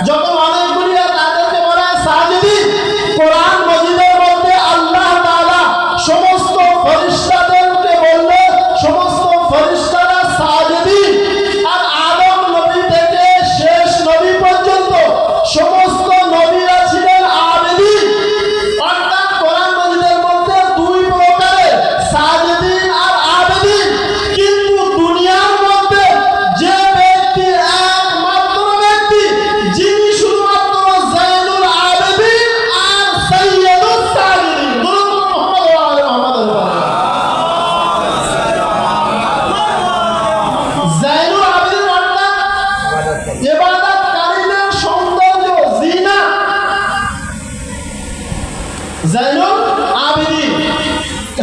যখন অনেকগুলি হয় তাদেরকে বলা হয় সাজিদিন। কোরআন মাজিদের মধ্যে আল্লাহ তাআলা সমস্ত ফেরেশতাদেরকে বললেন সমস্ত ফেরেশতারা সাজিদিন। আর আদম নবী থেকে শেষ নবী পর্যন্ত সমস্ত নবীরা ছিলেন আবেদীন। অর্থাৎ কোরআন মাজিদের মধ্যে দুই প্রকারের, সাজিদিন আর আবেদীন। কিন্তু দুনিয়ার মধ্যে যে ব্যক্তি, একমাত্র ব্যক্তি যিনি শুধুমাত্র যায়নুল আবেদীন আর সাইয়্যিদুস সাজিদিন, বলুন মুহাম্মদ ওয়া আলি মুহাম্মাদের উপর। যায়নুল আবেদীন অর্থাৎ ইবাদতকারীদের সৌন্দর্য, জিনা, যায়নুল আবেদীন।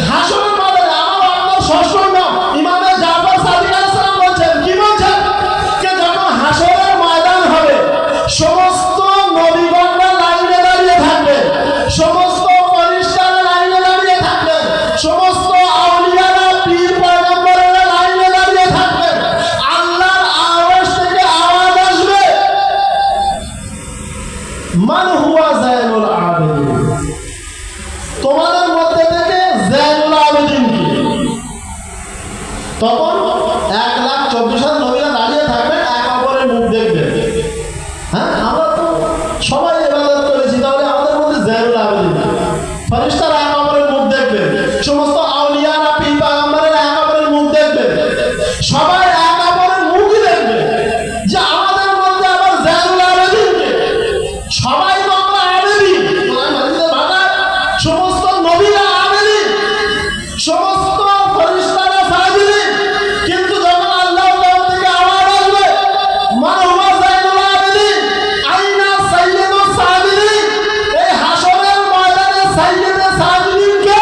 হাসরের ময়দানে আমার আপনার সশরীর ইমামে জাফর সাদিক আলাইহিস সালাম বলছেন, কি বলছেন? যে যখন হাসরের ময়দান হবে, সমস্ত নবীগণরা লাইনে দাঁড়িয়ে থাকবে, সমস্ত ফেরেশতারা লাইনে দাঁড়িয়ে থাকবে, সমস্ত আউলিয়ারা, পীর পয়গম্বরেরা লাইনে দাঁড়িয়ে থাকবে। আল্লাহর আওয়াজ থেকে আওয়াজ আসবে, মান হুয়া যায়নুল আবেদীন, তোমাদের মধ্যে থেকে যায়নুল আবেদীন কি? তখন 1,24,000 নবীরা দাঁড়িয়ে থাকবেন, এক অপরের মুখ দেখবেন। হ্যাঁ, আমরা তো সবাই ইবাদত করেছি, তাহলে আমাদের মধ্যে যায়নুল আবেদীন ফেরেশতারা এক অপরের মুখ দেখবে, সমস্ত আউলিয়ারা পীর পয়গম্বরেরা এক অপরের মুখ দেখবে, সবাই এক অপরের মুখই দেখবে। যে আমাদের মধ্যে আবার জায়নুল আবেদিনকে, সবাই তো আমরা আবেদিন, কোরআন হাদিসের ভাষায় সমস্ত নবীরা আবেদিন, সমস্ত ফেরেশতারা সাজিদিন, কিন্তু যখন আল্লাহ থেকে আওয়াজ আসবে মান হুয়া জায়নুল আবেদিন আইনা সাইয়্যিদুস সাজিদিন, এই হাশরের ময়দানে সাইয়্যিদে সাজিদিনকে,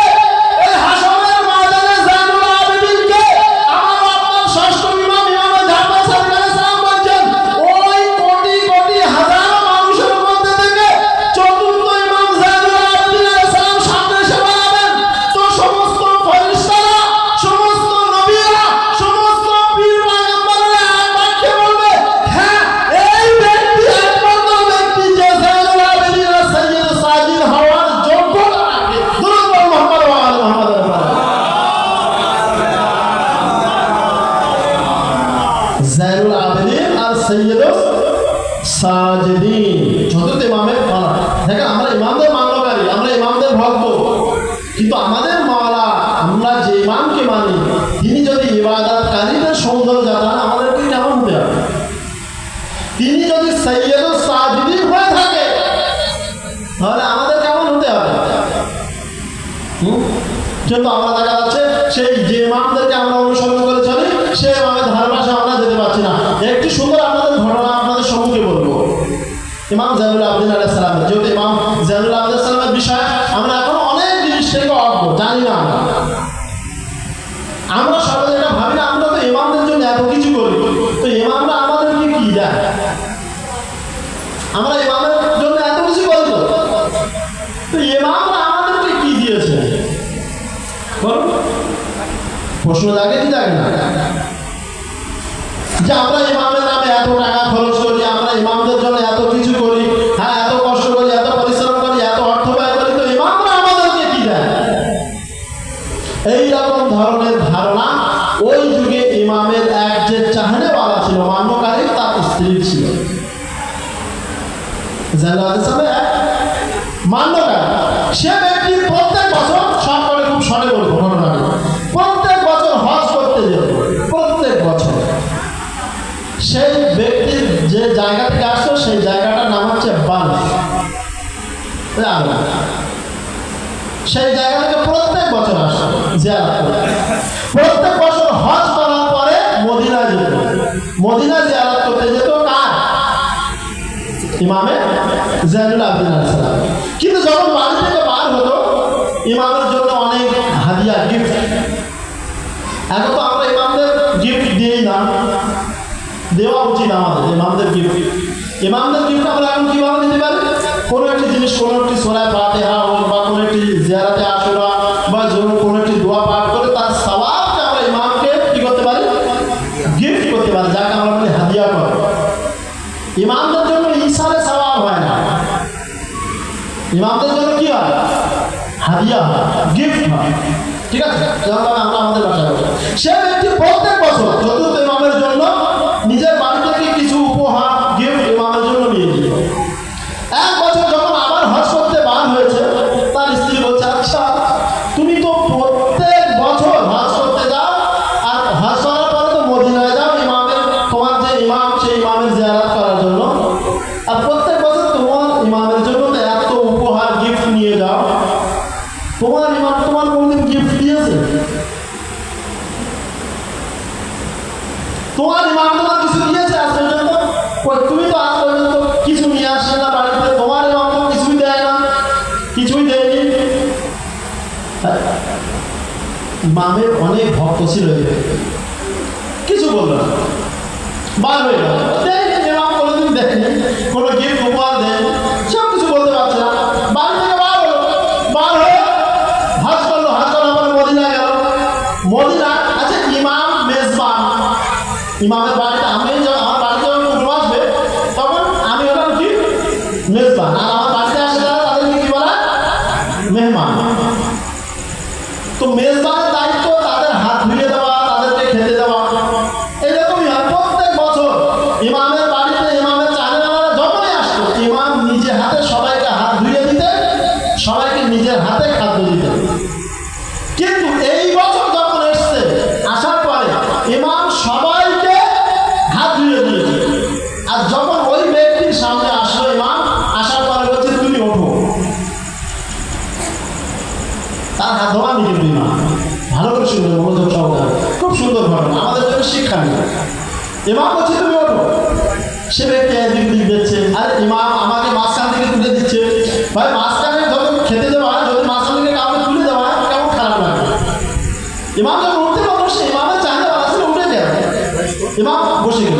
এই হাশরের ময়দানে জায়নুল আবেদিনকে আমার আপনার ষষ্ঠ ইমাম ইমাম জাফর সাদিক আলাইহিস সালাম বলেন, ওই কোটি কোটি হাজার মানুষের মধ্যে থেকে চতুর্থ ইমাম জায়নুল আবেদিন আলাইহিস সালাম সামনে এসে দাঁড়াবেন। তো সমস্ত ফেরেশতারা, সমস্ত নবীরা, সমস্ত পীর পয়গম্বররা এক বাক্যে বলবে, হ্যাঁ এই ব্যক্তি একমাত্র ব্যক্তি যে জায়নুল আবেদিন আর সাইয়্যিদ সাজিদ হওয়ার যোগ্যতা রাখে। দুরূদ পড়ুন মুহাম্মদ ওয়া আলি মুহাম্মদ। জায়নুল আবেদিন আর সাইয়্যিদ সাজিদিন চতুর্থ ইমামের মালা। দেখেন আমরা ইমামদের মান্যকারী, আমরা ইমামদের ভক্ত, কিন্তু আমাদের মাওলা, আমরা যে ইমামকে মানি তিনি যদি ইবাদতকারীদের সৌন্দর্য জানান, আমাদেরকে কেমন হতে হবে? তিনি যদি সাইয়্যিদুস সাজিদিন হয়ে থাকে তাহলে আমাদের কেমন হতে হবে? কিন্তু আমরা দেখা যাচ্ছে সেই যে ইমামদেরকে আমরা অনুসরণ করে চলি, সেই ইমামের ধারপাশে আমরা যেতে পারছি না। একটি সুন্দর আপনাদের ঘটনা আপনাদের সম্মুখে বলবো। ইমাম জাইনুল আবেদিন আলাইহিস সালাম, যেহেতু ইমাম জাইনুল আবেদিন আলাইহিস সালামের বিষয়ে আমরা এখন অনেক জিনিস থেকে অজ্ঞ, জানি না। আমরা সবাই এটা ভাবি না, আমরা তো ইমামদের জন্য এত কিছু করি, তো ইমামরা আমাদেরকে কি দেয়? আমরা ইমামের জন্য এত কিছু করি, তো ইমামরা আমাদেরকে কি দিয়েছে বলুন? প্রশ্ন জাগে কি জাগে না? যে আমরা ইমামের নামে এত টাকা খরচ করি, আমরা ইমামদের জন্য এত কিছু করি, হ্যাঁ এত কষ্ট করি, এত পরিশ্রম করি, এত অর্থ ব্যয় করি, তো ইমামরা আমাদেরকে কি দেয়? এইরকম ধরনের ধারণা ওই যুগে ইমামের এক যে চাহনেওয়ালা ছিল, মান্যকারী, তার স্ত্রী ছিল। জাইনুল আবেদিন সাহেব এক মান্যকারী, সে ব্যক্তি প্রত্যেক বছর, সব করে খুব শর্টে বলবো ঘটনাটি, প্রত্যেক বছর হজ করতে যেত। প্রত্যেক বছর সেই ব্যক্তির যে জায়গা থেকে আসতো সেই জায়গাটার নাম হচ্ছে বালফ। সেই জায়গা থেকে প্রত্যেক বছর আসতো জিয়ারত করতে। প্রত্যেক বছর হজ করার পরে মদিনা যেত, মদিনা জিয়ারত করতে যেত কার? ইমামে জাইনুল আবেদিন আলাইহিস সালাম। কিন্তু যখন বাড়ি থেকে বার হতো, ইমামের জন্য অনেক হাদিয়া, গিফট। এখন তো আমরা ইমামদের গিফট দিই না, দেওয়া উচিত আমাদের ইমামদের গিফট। ইমামদের গিফট আমরা এখন কিভাবে দিতে পারি? কোনো একটি জিনিস, কোনো একটি সূরা ফাতিহা হোক বা কোনো একটি জিয়ারতে আশুরা বা কোনো একটি দোয়া পাঠ করে তার সওয়াবকে আমরা ইমামকে কি করতে পারি? গিফট করতে পারি, যাকে আমরা বলি হাদিয়া করা। ইমামদের জন্য ইসারে সওয়াব হয় না, ইমামদের জন্য কি হয়? হাদিয়া হয়, গিফট হয়। ঠিক আছে, যেমন আমরা আমাদের বাসায় বলি, সে ব্যক্তি প্রত্যেক বছর চতুর্থ ইমামের জন্য নিজের বাড়ি থেকে কিছু উপহার, গিফট ইমামের জন্য নিয়ে যেত। এক বছর যখন আবার হজ করতে বার হয়েছে, তার স্ত্রী বলছে, আচ্ছা তুমি তো প্রত্যেক বছর হজ করতে যাও, আর হজ করার পরে তো মদিনায় যাও ইমামের, তোমার যে ইমাম সেই ইমামের জিয়ারত করার জন্য, আর প্রত্যেক বছর তোমার ইমামের জন্য এত উপহার, গিফট নিয়ে যাও, তোমার ইমাম তোমার কোনদিন গিফট দিয়েছে? তোমার ইমাম তোমার কিছু দিয়েছে আজ পর্যন্ত? তুমি তো আজ পর্যন্ত কিছু নিয়ে আসছে না বাড়িতে, তোমার ইমাম তো কিছুই দেয় না, কিছুই দেয়নি। ইমামের অনেক ভক্ত ছিল, কিছু বললো না, বার হয়ে গেল। ইমাম কোনোদিন দেয়নি, কোনো গিফট উপহার দেয়নি, সব কিছু বলতে পারছে না। বাড়ি থেকে বার হলো, বার হয়ে হজ করলো, হজ করার পরে মদিনা গেল। মদিনা, আচ্ছা ইমাম মেজবান, ইমামের বাড়িতে আমি আমার বাড়িতে যখন কুটুম আসবে তখন আমি হলাম কি মেজবান, আর আমার বাড়িতে আসে যারা তাদেরকে কি বলা? মেহমান। তো মেজবানের দায়িত্ব তাদের হাত ধুয়ে দেওয়া, তাদেরকে খেতে দেওয়া। এরকমই হয় প্রত্যেক বছর ইমামের বাড়িতে ইমামের চাকরিওয়ালারা যখনই আসতো, ইমাম নিজে হাতে সবাইকে হাত ধুয়ে দিতে, সবাইকে নিজের হাত হাতে খাদ্য দিতেন। কিন্তু এই বছর যখন এসছে, আসার পরে ইমাম সবাইকে হাত ধুয়ে দিয়েছে। আর যখন ওই ব্যক্তির সামনে আসলো ইমাম, আসার পরে বলছে তুমি ওঠো। তার হাত ধোয়ানি কিন্তু ইমাম। ভালো করে শুনবে মনোযোগ সহকারে, খুব সুন্দর ঘটনা, আমাদের জন্য শিক্ষা নেই। ইমাম বলছে তুমি ওঠো। সে ব্যক্তি একদিক দিক দিচ্ছে, আর ইমাম আমাকে মাঝখান থেকে তুলে দিচ্ছে। ভাই মাঝখানে যখন খেতে দেওয়া হয়, যদি মাঝখান থেকে কাউকে তুলে দেওয়া হয় কেমন খারাপ লাগে। ইমাম যখন উঠতে পারলো, সে ইমামের চাহিদা আছে উঠে গেল, ইমাম বসে গেল,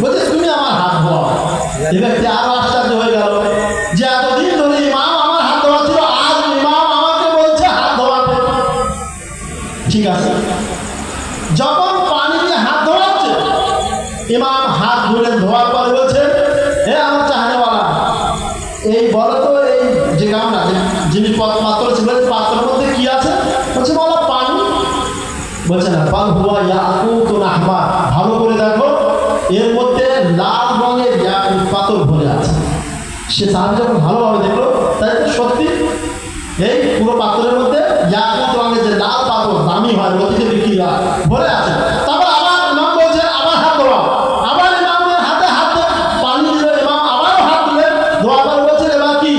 বলছে তুমি আমার হাত ধোয়া। এ ব্যক্তি আরো আশ্চর্য হয়ে গেল যে এতদিন ধরে ইমাম আমার হাত ধোয়া ছিল, আজ ইমাম আমাকে বলছে হাত ধোয়াতে। ঠিক আছে, যখন পানি দিয়ে হাত ধোয়াচ্ছে, ইমাম হাত ধুলে ধোয়ার পরে বলছে হে আমার চাহানেওয়ালা, এই বলো তো এই যে গামলা যিনি পাত্র ছিল, পাত্রের মধ্যে কি আছে? বলছে বলো পানি। বলছে না, পাল হুয়া ইয়াকুতুন আহমার, ভালো করে দেখো এর মধ্যে লাল রঙের ইয়াকুত পাথর ভরে আছে। সে সাহাবী যখন ভালোভাবে দেখলো, তাই তো সত্যি এই পুরো পাথরের মধ্যে ইয়াকুত রঙের যে লাল পাথর দামি হয়, অতীতে বিক্রি হয়, ভরে আছে। তারপর আবার ইমাম বলছে আবার হাত ধোয়া। আবার ইমামের হাতে হাত পানি দিল, ইমাম আবারও হাত দিলেন, ধোয়া পরে বলছে এবার কি?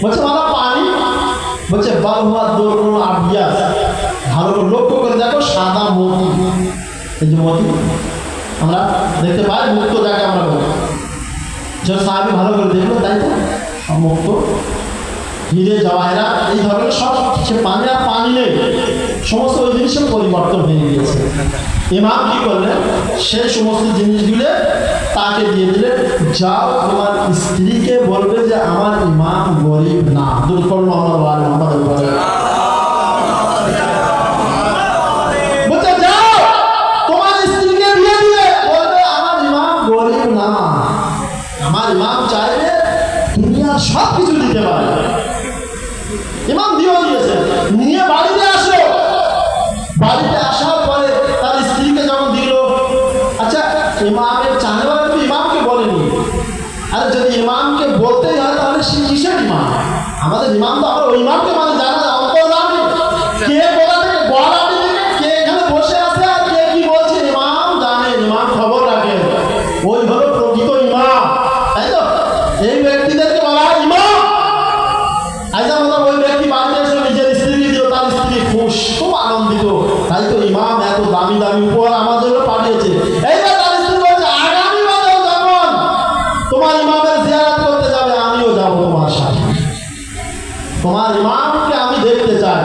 বলছে মালা পানি। বলছে বাল হুয়া দুরুন আবিয়াস, ভালো করে লক্ষ্য করে দেখো সাদা মতি। এই যে মতি আমরা দেখতে পাই, মুক্ত যাকে আমরা বলি, যখন সাহাবী ভালো করে দেখলো, তাই তো মুক্ত হিরে জওয়াহেরা এই ধরনের সব, সে পানি আর পানি নেই, সমস্ত ওই জিনিসের পরিবর্তন হয়ে গিয়েছে। ইমাম কি করলেন? সেই সমস্ত জিনিসগুলো তাকে দিয়ে দিলেন, যাও তোমার স্ত্রীকে বলবে যে আমার ইমাম গরিব না। দুর্বল মোহাম্মদ ওয়াল মোহাম্মদের উপরে বলছে যাও তোমার স্ত্রীকে দিয়ে দিলে বলবে আমার ইমাম গরিব না, আমার ইমাম চাইলে দুনিয়ার সব কিছু দিতে পারে। ইমাম দিয়েও দিয়েছে, নিয়ে বাড়িতে আসলো। বাড়িতে আসার পরে তার স্ত্রীকে যখন দিল, আচ্ছা ইমামের চাহেওয়ালা তো ইমামকে বলেনি। আরে যদি ইমামকে বলতেই হয় তাহলে সে কিসের ইমাম? আমাদের ইমাম তো আমরা ওই ইমামকে মানে জানা অন্তর্যামী, কে কোথা থেকে গলাটি থেকে কে এখানে বসে আছে আর কে কি বলছে ইমাম জানে, ইমাম খবর রাখে, ওই হলো প্রকৃত ইমাম, তাই তো? এই ব্যক্তিদেরকে বলা হয় ইমাম। আইজা মতো ওই ব্যক্তি বাড়িতে এসে নিজের স্ত্রীকে দিল, তার স্ত্রী খুশ, খুব আনন্দিত, তাই তো ইমাম এত দামি দামি উপহার আমার জন্য পাঠিয়েছে। এইবার তার স্ত্রী বলছে আগামী বছর যখন তোমার ইমামের জিয়ারত করতে যাবে, আমিও যাব তোমার সাথে, তোমার ইমামকে আমি দেখতে চাই।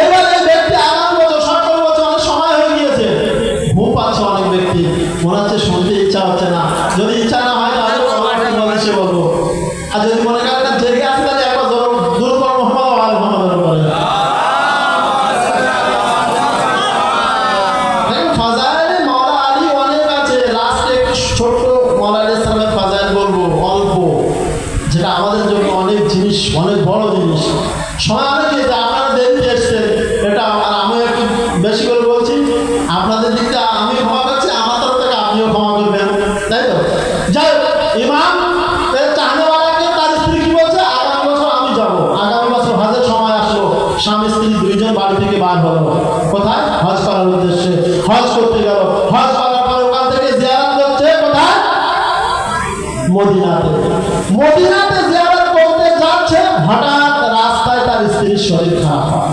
এইবার এই ব্যক্তি আগামী বছর, 17 বছর অনেক সময় হয়ে গিয়েছে, ঘুম পাচ্ছে অনেক ব্যক্তি, মনে হচ্ছে শুনতে ইচ্ছা হচ্ছে না। যদি ইচ্ছা না হয় তাহলে সে বলবো, আর যদি মনে করেন জেগে আসে তাহলে একবার দুর্বল মোহাম্মদ ওয়াল মোহাম্মদের উপরে ফাজাইল মাওলা আলী অনেক আছে। লাস্টে একটু ছোট্ট মাওলা আলী সালামের ফাজাইল বলবো, অল্প, যেটা আমাদের জন্য অনেক জিনিস, অনেক বড় জিনিস। সময় অনেক যে আপনারা দেরিতে এসছেন, এটা আর আমিও একটু বেশি করে বলছি, আপনাদের দিকটা আমি ক্ষমা করছি, আমার তরফ থেকে আপনিও ক্ষমা করবেন, তাই তো? যাই হোক, ইমাম চাহনেওয়ালাকে তার স্ত্রী কি বলছে, আগামী বছর আমি যাব। আগামী বছর হজের সময় আসলো, স্বামী স্ত্রী দুইজন বাড়ি থেকে বার হলো, কোথায়? হজ করার উদ্দেশ্যে হজ করতে গেল। হজ করার পর ওখান থেকে জিয়ারত করছে কোথায়? মদিনাতে। মদিনাতে জিয়ারত করতে যাচ্ছে, হঠাৎ রাস্তায় তার স্ত্রীর শরীর খারাপ হয়।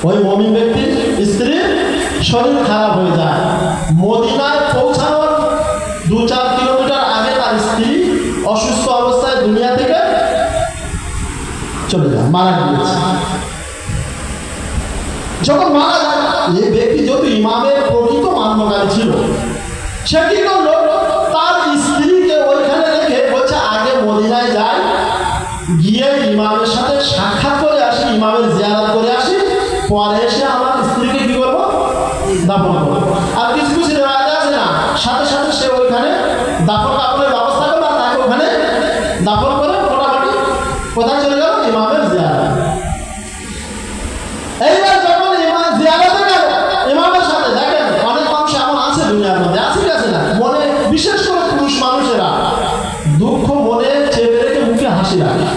ওই মুমিন ব্যক্তির স্ত্রীর শরীর খারাপ হয়ে যায়। মদিনায় পৌঁছানোর 2-4 কিলোমিটার আগে তার স্ত্রী অসুস্থ অবস্থায় দুনিয়া থেকে চলে যায়, মারা গিয়েছে। যখন মারা যায়, এই ব্যক্তি যদি ইমামের প্রকৃত মান্যকারী ছিল, সে কি করলো? তার স্ত্রীকে ওইখানে রেখে বলছে আগে মদিনায় যাই, গিয়ে ইমামের সাথে সাক্ষাৎ করে আসি, ইমামের জিয়ারত করে আসি, পরে এসে আমার স্ত্রীকে কি করবো? দাফন করবো। আর কিছু কিছু রেওয়ায়েত আছে না, সাথে সাথে সে ওইখানে দাফন কাপড়ের ব্যবস্থা করবে, আর তাকে ওখানে দাফন করে মোটামুটি কোথায় চলে গেল? ইমামের জিয়ারত। এইবার যখন ইমাম জিয়ারতে গেল ইমামের সাথে, দেখেন অনেক মানুষ এমন আছে দুনিয়ার মধ্যে, আছে কি আছে না? মনে, বিশেষ করে পুরুষ মানুষেরা দুঃখ মনে চেপে রেখে মুখে হাসি রাখে।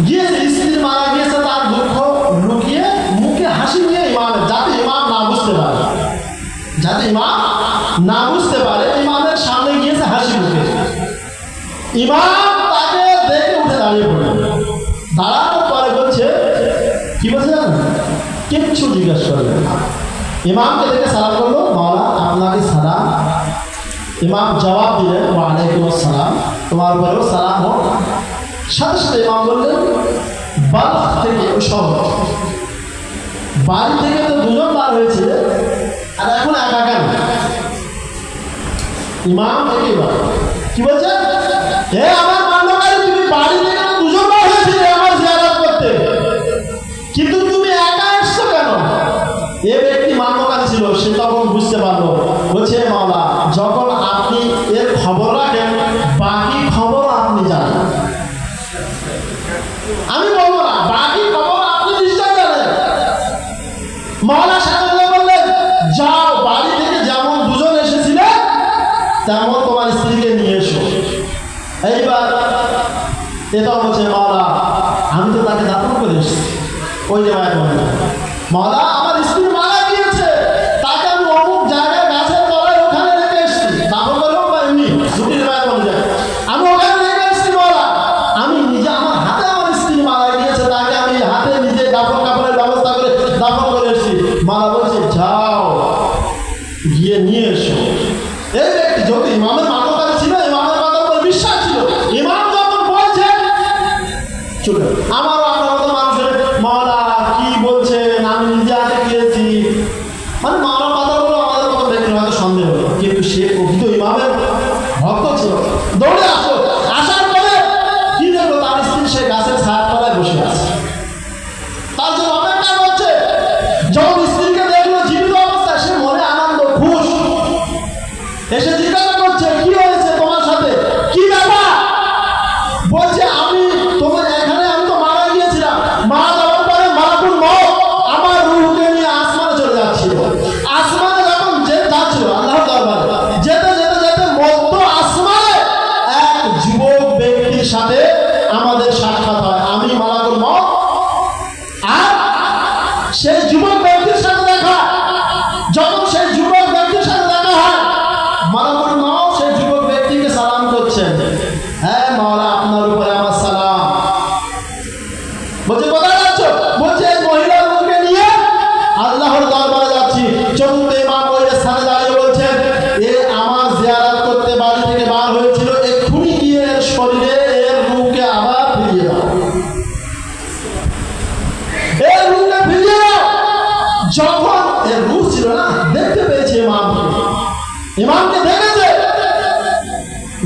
গিয়েছে, স্ত্রী মারা গিয়েছে, তার দুঃখ লুকিয়ে মুখে হাসি নিয়ে ইমামের, যাতে ইমাম না বুঝতে পারে, যাতে ইমাম না বুঝতে পারে, ইমামের সামনে গিয়েছে হাসি মুখে। ইমাম তাকে দেখে উঠে দাঁড়িয়ে পড়ে, দাঁড়ানোর পরে বলছে, কি বলছে জানেন? কিচ্ছু জিজ্ঞেস করবে না। ইমামকে দেখে সালাম করলো, মাওলা আপনাকে সালাম। ইমাম জবাব দিলেন, ওয়ালাইকুম আসসালাম, তোমার উপরেও সালাম হোক। সাথে সাথে ইমাম বললেন, বাল্খ থেকে শহর, বাড়ি থেকে তো দুজন বার হয়েছে, আর এখন একা কেন? ইমাম একেবারে কি বলছে, হে আমার মান্যকারী, তুমি বাড়ি থেকে তো দুজন বার হয়েছিলে আমার জিয়ারত করতে, কিন্তু তুমি একা এসছো কেন? এ ব্যক্তি মান্যকারী ছিল, সে তখন বুঝতে পারলো, বলছে মাওলা যখন আপনি এর খবর রাখেন, বাকি খবর আপনি জানেন, আমি বলবো না, বাকি খবর আপনি নিশ্চয় জানেন। মাওলা সাহেব বললেন, যাও বাড়ি থেকে যেমন দুজন এসেছিলে তেমন তোমার স্ত্রীকে নিয়ে এসো। এইবার এটা বলছে, মাওলা আমি তো তাকে দাফন করে এসেছি। ওই জায়গায় বললেন, মাওলা আমার স্ত্রী মারা গিয়েছে, তাকে আমি অমুক জায়গায় গাছের তলায় ওখানে রেখে এসেছি, দাফন করবো বা এমনি দুটি জায়গায় বলে যায়, আমি ওখানে রেখে এসেছি। মাওলা আমি নিজে আমার হাতে আমার স্ত্রী মারা গিয়েছে, তাকে আমি হাতে নিজে দাফন কাপড়ের ব্যবস্থা করে দাফন করে এসেছি। মাওলা বলছে, যাও গিয়ে নিয়ে এসো। এই ব্যক্তি যদি ইমামের মান্যকারী ছিল, ইমামের কথার উপর বিশ্বাস ছিল, ইমাম যখন বলছে চলে, আমারও আপনার মতো মানুষের মাওলা কি বলছেন, আমি নিজে হাতে গিয়েছি, মানে মাওলার কথাগুলো আমাদের মতো ব্যক্তির হয়তো সন্দেহ হলো, কিন্তু সে প্রকৃত ইমামের ভক্ত ছিল। দৌড়ে আসো, আসার পরে কি দেখলো, তার স্ত্রী সে গাছের ছায়ার তলায় বসে আছে, তার জন্য অপেক্ষা করছে। যখন স্ত্রীকে দেখলো জীবিত অবস্থায়, সে মনে আনন্দ খুশ, এসে জিজ্ঞাসা করছে, কি হয়েছে তোমার সাথে, কি ব্যাপার? বলছে, আমি তোমার এখানে, আমি তো মারা গিয়েছিলাম, মারা যাওয়ার পরে মালাকুল মউত আমার রূহকে নিয়ে আসমানে চলে যাচ্ছিল। আসমানে যখন যাচ্ছিল আল্লাহর দরবারে, যেতে যেতে যেতে মধ্য আসমানে এক যুবক ব্যক্তির সাথে আমাদের সাক্ষাৎ হয়। আমি মালাকুল মউত আর সেই যুবক ব্যক্তির সাথে দেখা। যখন সেই যুবক ব্যক্তির সাথে দেখা হয়, মালাকুল মউত সেই যুবক ব্যক্তিকে সালাম করছেন, হ্যাঁ মাওলা আপনার উপরে আমার সালাম। বলছে, কোথায় যাচ্ছ? বলছে, এই মহিলার মুখে নিয়ে আল্লাহর দরবারে যাচ্ছি। চতুর্থ ইমাম ওই স্থানে দাঁড়িয়ে বলছেন, এ আমার জিয়ারত করতে বাড়ি থেকে বার হয়েছিল, এক্ষুনি গিয়ে এর শরীরে এর রূহকে আবার ফিরিয়ে দাও, এর রূহকে ফিরিয়ে দাও। যখন এর রূহ ছিল না, দেখতে পেয়েছে ইমামকে দেখেছে,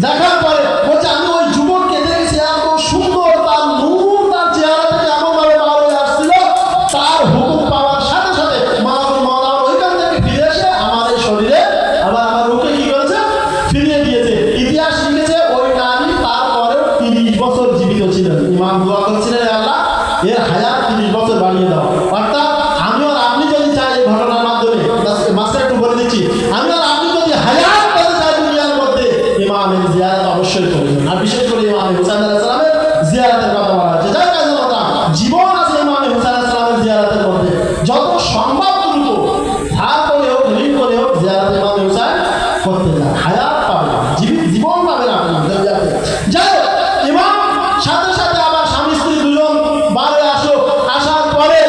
দেখার পরে বলছে, আমি ওই যুবককে দেখেছি, এত সুন্দর, তার নূর তার চেহারা থেকে এমন ভাবে বার হয়ে আসছিল, তার হুকুম পাওয়ার সাথে সাথে মালাকুল মউত আবার ওইখান থেকে ফিরে এসে আমার এই শরীরে আবার আমার রূহকে কি করেছে, ফিরিয়ে দিয়েছে। ইতিহাস লিখেছে, ওই নারী তারপরেও 30 বছর জীবিত ছিলেন। ইমাম দোয়া করছিলেন, আল্লাহ এর হায়াত 30 বছর বাড়িয়ে দাও। অর্থাৎ আমি আর আপনি যদি চাই, এই ঘটনার মাধ্যমে মাস্টার একটু বলে দিচ্ছি, আমি আর আপনি যদি হায়াত পেতে চাই দুনিয়ার মধ্যে, ইমামের জিয়ারত অবশ্যই করবেন। আর বিশেষ করে ইমাম হুসাইন আলাইহিস সালামের জিয়ারতের কথা বলা হয়েছে। যার কাজে কথা জীবন আছে ইমাম হুসাইন আলাইহিস সালামের জিয়ারতের মধ্যে, যত সম্ভব দ্রুত ধার করে হোক, ঋণ করে হোক, জিয়ারত ইমাম হুসাইন করতে যান, হায়াত পাবেন, জীবন পাবেন আপনার। যাই হোক, ইমাম সাথে সাথে আবার স্বামী স্ত্রী দুজন বারে আসো, আসার পরে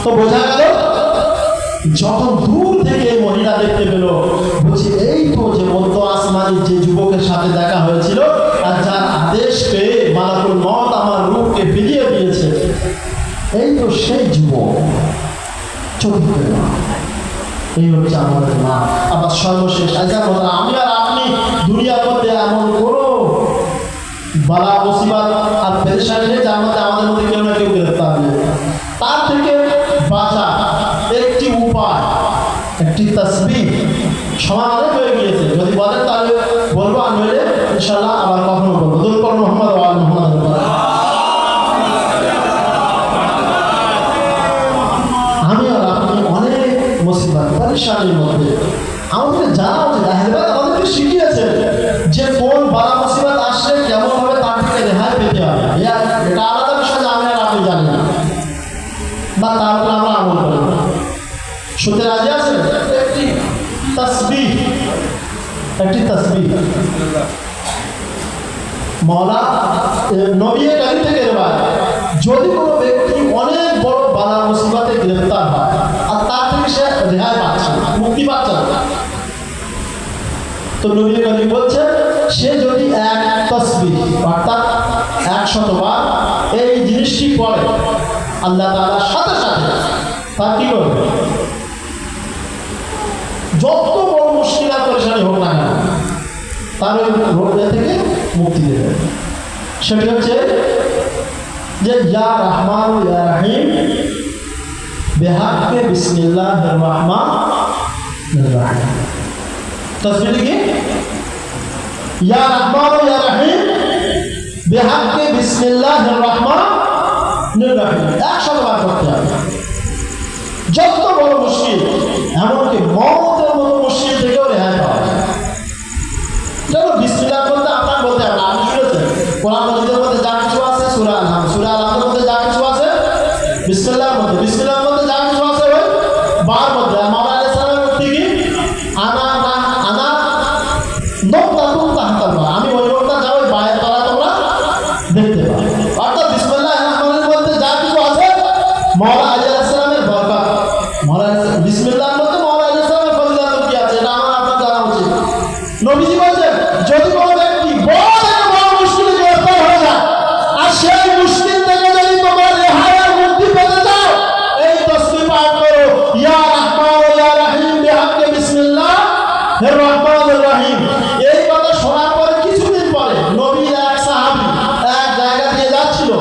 তো বোঝা গেল যত দূর থেকে মহিলা দেখতে পেল, বলছি এই তো যে মধ্য আসমানের যে যুবকের সাথে দেখা হয়েছিল আর যার আদেশ পেয়ে মালাকুল মউত আমার রূহকে ফিরিয়ে দিয়েছে, এই তো সেই যুবক। চোখে এই হচ্ছে আমাদের মা। আবার সর্বশেষ আমি আর আপনি দুনিয়ার মধ্যে এমন কোনো বালা মুসিবত আর পেরেশানি নেই যার মধ্যে আমাদের মধ্যে কেউ না কেউ গ্রেফতার নেই। তার থেকে বাঁচা একটি উপায়, একটি তাসবিহ। সময় অনেক হয়ে গিয়েছে, যদি বলেন তাহলে বলবো, আর নইলে ইনশাআল্লাহ আবার কখনো বলবো। দুরূদ পড়ুন মুহাম্মদ ওয়া আলি মুহাম্মদ। আমি আর আপনি অনেক মুসিবত পেরেশানির মধ্যে, আমাদের জানা উচিত। আহলেবাদ আমাদেরকে শিখিয়েছে যে কোন বালা মুসিবত আসলে কেমন ভাবে তার থেকে রেহাই পেতে হবে। এটা আলাদা বিষয়, যে আমি আর আপনি জানি না বা তার উপর আমরা আমল করি না। শুনতে রাজি আছেন? একটি তাসবিহ, একটি তাসবিহ মওলা নবী কারীম থেকে রেওয়ায়াত, যদি কোনো ব্যক্তি অনেক বড় বালা মুসিবতে গ্রেফতার হয় আর তার থেকে সে রেহাই পাচ্ছে না, মুক্তি পাচ্ছে না, তো নবী কারীম বলছে সে যদি এক তাসবিহ অর্থাৎ 100 বার এই জিনিসটি পড়ে, আল্লাহ তাআলার সাথে সাথে তার কি করবে? যত বড় মুশকিল আর পরেশানি হোক না কেন, তার ওই রোগ থেকে মুক্তি দেবে। সেটি হচ্ছে যে ইয়া রহমান ইয়া রহিম বিহাক্কে বিসমিল্লাহির রহমানির রহিম। তাসবিহ কি? ইয়া রহমান ইয়া রহিম বিহাক্কে বিসমিল্লাহির রহমানির রহিম 100 বার করতে হবে। যত বড় মুশকিল, এমনকি মওতের মতো মুশকিল থেকেও রেহাই পাওয়া যায়। যেমন বিসমিল্লাহ বলতে আপনার বলতে হবে না। আপনি শুনেছেন কোরআন মাজিদের মধ্যে যা কিছু আছে, সূরা আল-হাম, সূরা আল-হামের মধ্যে যা কিছু আছে বিসমিল্লাহর মধ্যে, বিসমিল্লাহর মধ্যে যা কিছু আছে ওই বার মধ্যে। মাওলানা আলাইহিস সালামের মধ্যে কি আনা নক্তাতুন তাহতাল মা, আমি ওই নক্তা যা ওই বায়ের তলা তোমরা দেখতে পাও। অর্থাৎ বিসমিল্লাহির রহমানির মধ্যে যা কিছু আছে মাওলানা আলাইহিস সালামের বরকত, মাওলানা বিসমিল্লাহর মধ্যে মাওলানা আলাইহিস সালামের ফজিলত কি আছে এটা আমার আপনার জানা উচিত। নবীজি বলেন যদি কোনো ব্যক্তি বড় মুশকিলে গ্রেফতার হয়ে যায় আর সেই মুশকিল থেকে যদি তোমার রেহাই আর মুক্তি পেতে চাও, এই তাসবিহ পাঠ করো, ইয়া রহমান ইয়া রহিম বিহাক্কে বিসমিল্লাহির রহমানির রহিম। এই কথা শোনার পরে কিছুদিন পরে নবীর এক সাহাবী এক জায়গা দিয়ে যাচ্ছিল,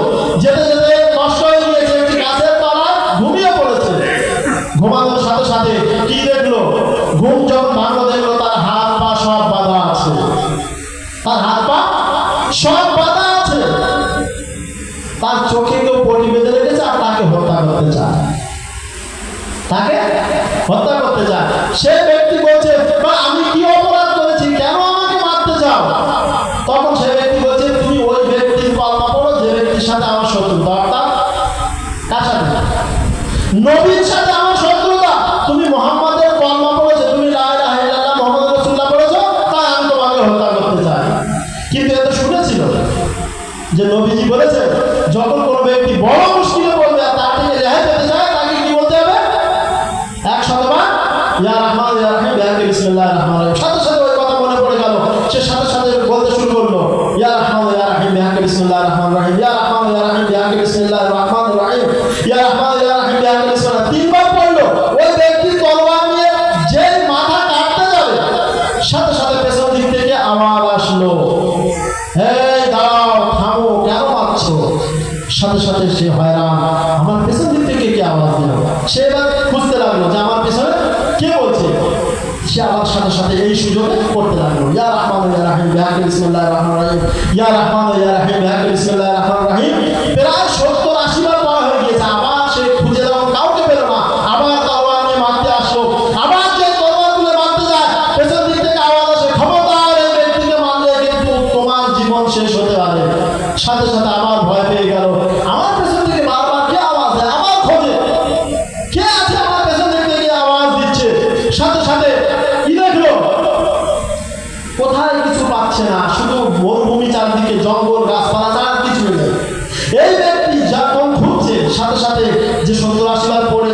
যেতে যেতে কষ্ট হয়ে গিয়েছে, একটি গাছের তলায় ঘুমিয়ে পড়েছে। ঘুমানোর সাথে সাথে কি দেখলো? ঘুম যখন ভাঙলো দেখলো তার হাত পা সব বাঁধা আছে, তার হাত পা সব বাঁধা আছে। তার চোখে কেউ পটি বেঁধে রেখেছে আর তাকে হত্যা করতে চায়, তাকে হত্যা করতে চায়। সে ব্যক্তি বলছে আমি কি অপরাধ করেছি, কেন আমাকে মারতে চাও? তখন সে ব্যক্তি বলছে তুমি ওই ব্যক্তির কলমা পড়ো যে ব্যক্তির সাথে আমার শত্রুতা, অর্থাৎ কার সাথে? নবীর সাথে আমার শত্রুতা। তুমি মুহাম্মাদের কলমা পড়েছো, তুমি লা ইলাহা ইল্লাল্লাহ মুহাম্মাদুর রাসূলুল্লাহ পড়েছো, তাই আমি তোমাকে হত্যা করতে চাই। কিন্তু এত শুনেছিল যে নবীজি বলেছে যখন কোনো ব্যক্তি বড় মুশকিলে পড়বে আর তার থেকে রেহাই পেতে চায়, তাকে কি বলতে হবে? 100 বার ইয়া রহমান ইয়া রহিম বিহাক্কে বিসমিল্লাহির রহমানির রহিম। সাথে সাথে ওই কথা মনে পড়ে গেল, সে সাথে সাথে বলতে শুরু করলো ইয়া রহমান ইয়া রহিম বিহাক্কে বিসমিল্লাহির রহমানির রহিম, ইয়া রহমান ইয়া রহিম বিহাক্কে বিসমিল্লাহির রহমানির রহিম, ইয়া রহমান ইয়া রহিম বিহাক্কে বিসমিল্লাহ। 3 বার পড়লো। ওই ব্যক্তি তলোয়ার নিয়ে যে মাথা কাটতে যাবে, সাথে সাথে পেছন দিক থেকে আওয়াজ আসলো, এই দাঁড়াও, থামো, কেন মারছো? সাথে সাথে সে হয়রান, আমার পেছন দিক থেকে কি আওয়াজ দিল? সে এবার খুঁজতে লাগলো যে আমার পেছনে কে বলছে। সে আবার সাথে সাথে এই সুযোগে করতে লাগলো ইয়া রহমান ইয়া রহিম বিহাক্কে বিসমিল্লাহির রহমানির রহিম, ইয়া রহমান ইয়া রহিম বিহাক্কে বিসমিল্লাহির রহমানির রহিম। প্রায় 70-80 বার পড়া হয়ে গিয়েছে। আবার সে খুঁজে দাও, কাউকে পেল না। আবার তলোয়ার নিয়ে মারতে আসলো। আবার যে তলোয়ার তুলে মারতে যায়, পেছন দিক থেকে আওয়াজ আসে, খবরদার এই ব্যক্তিকে মারলে কিন্তু তোমার জীবন শেষ হতে পারে। সাথে সাথে আবার ভয় পেয়ে গেল, আমার পেছন থেকে বারবার কে আওয়াজ দেয়, আমার খোঁজে কে আছে, আমার পেছন দিক থেকে আওয়াজ দিচ্ছে। সাথে সাথে কি দেখলো? কোথায় কিছু পাচ্ছে না, শুধু মরুভূমি চারদিকে, জঙ্গল, গাছপালা, চার কিছু নেই। এই ব্যক্তি যখন খুঁজছে, সাথে সাথে যে 70-80 বার পড়ে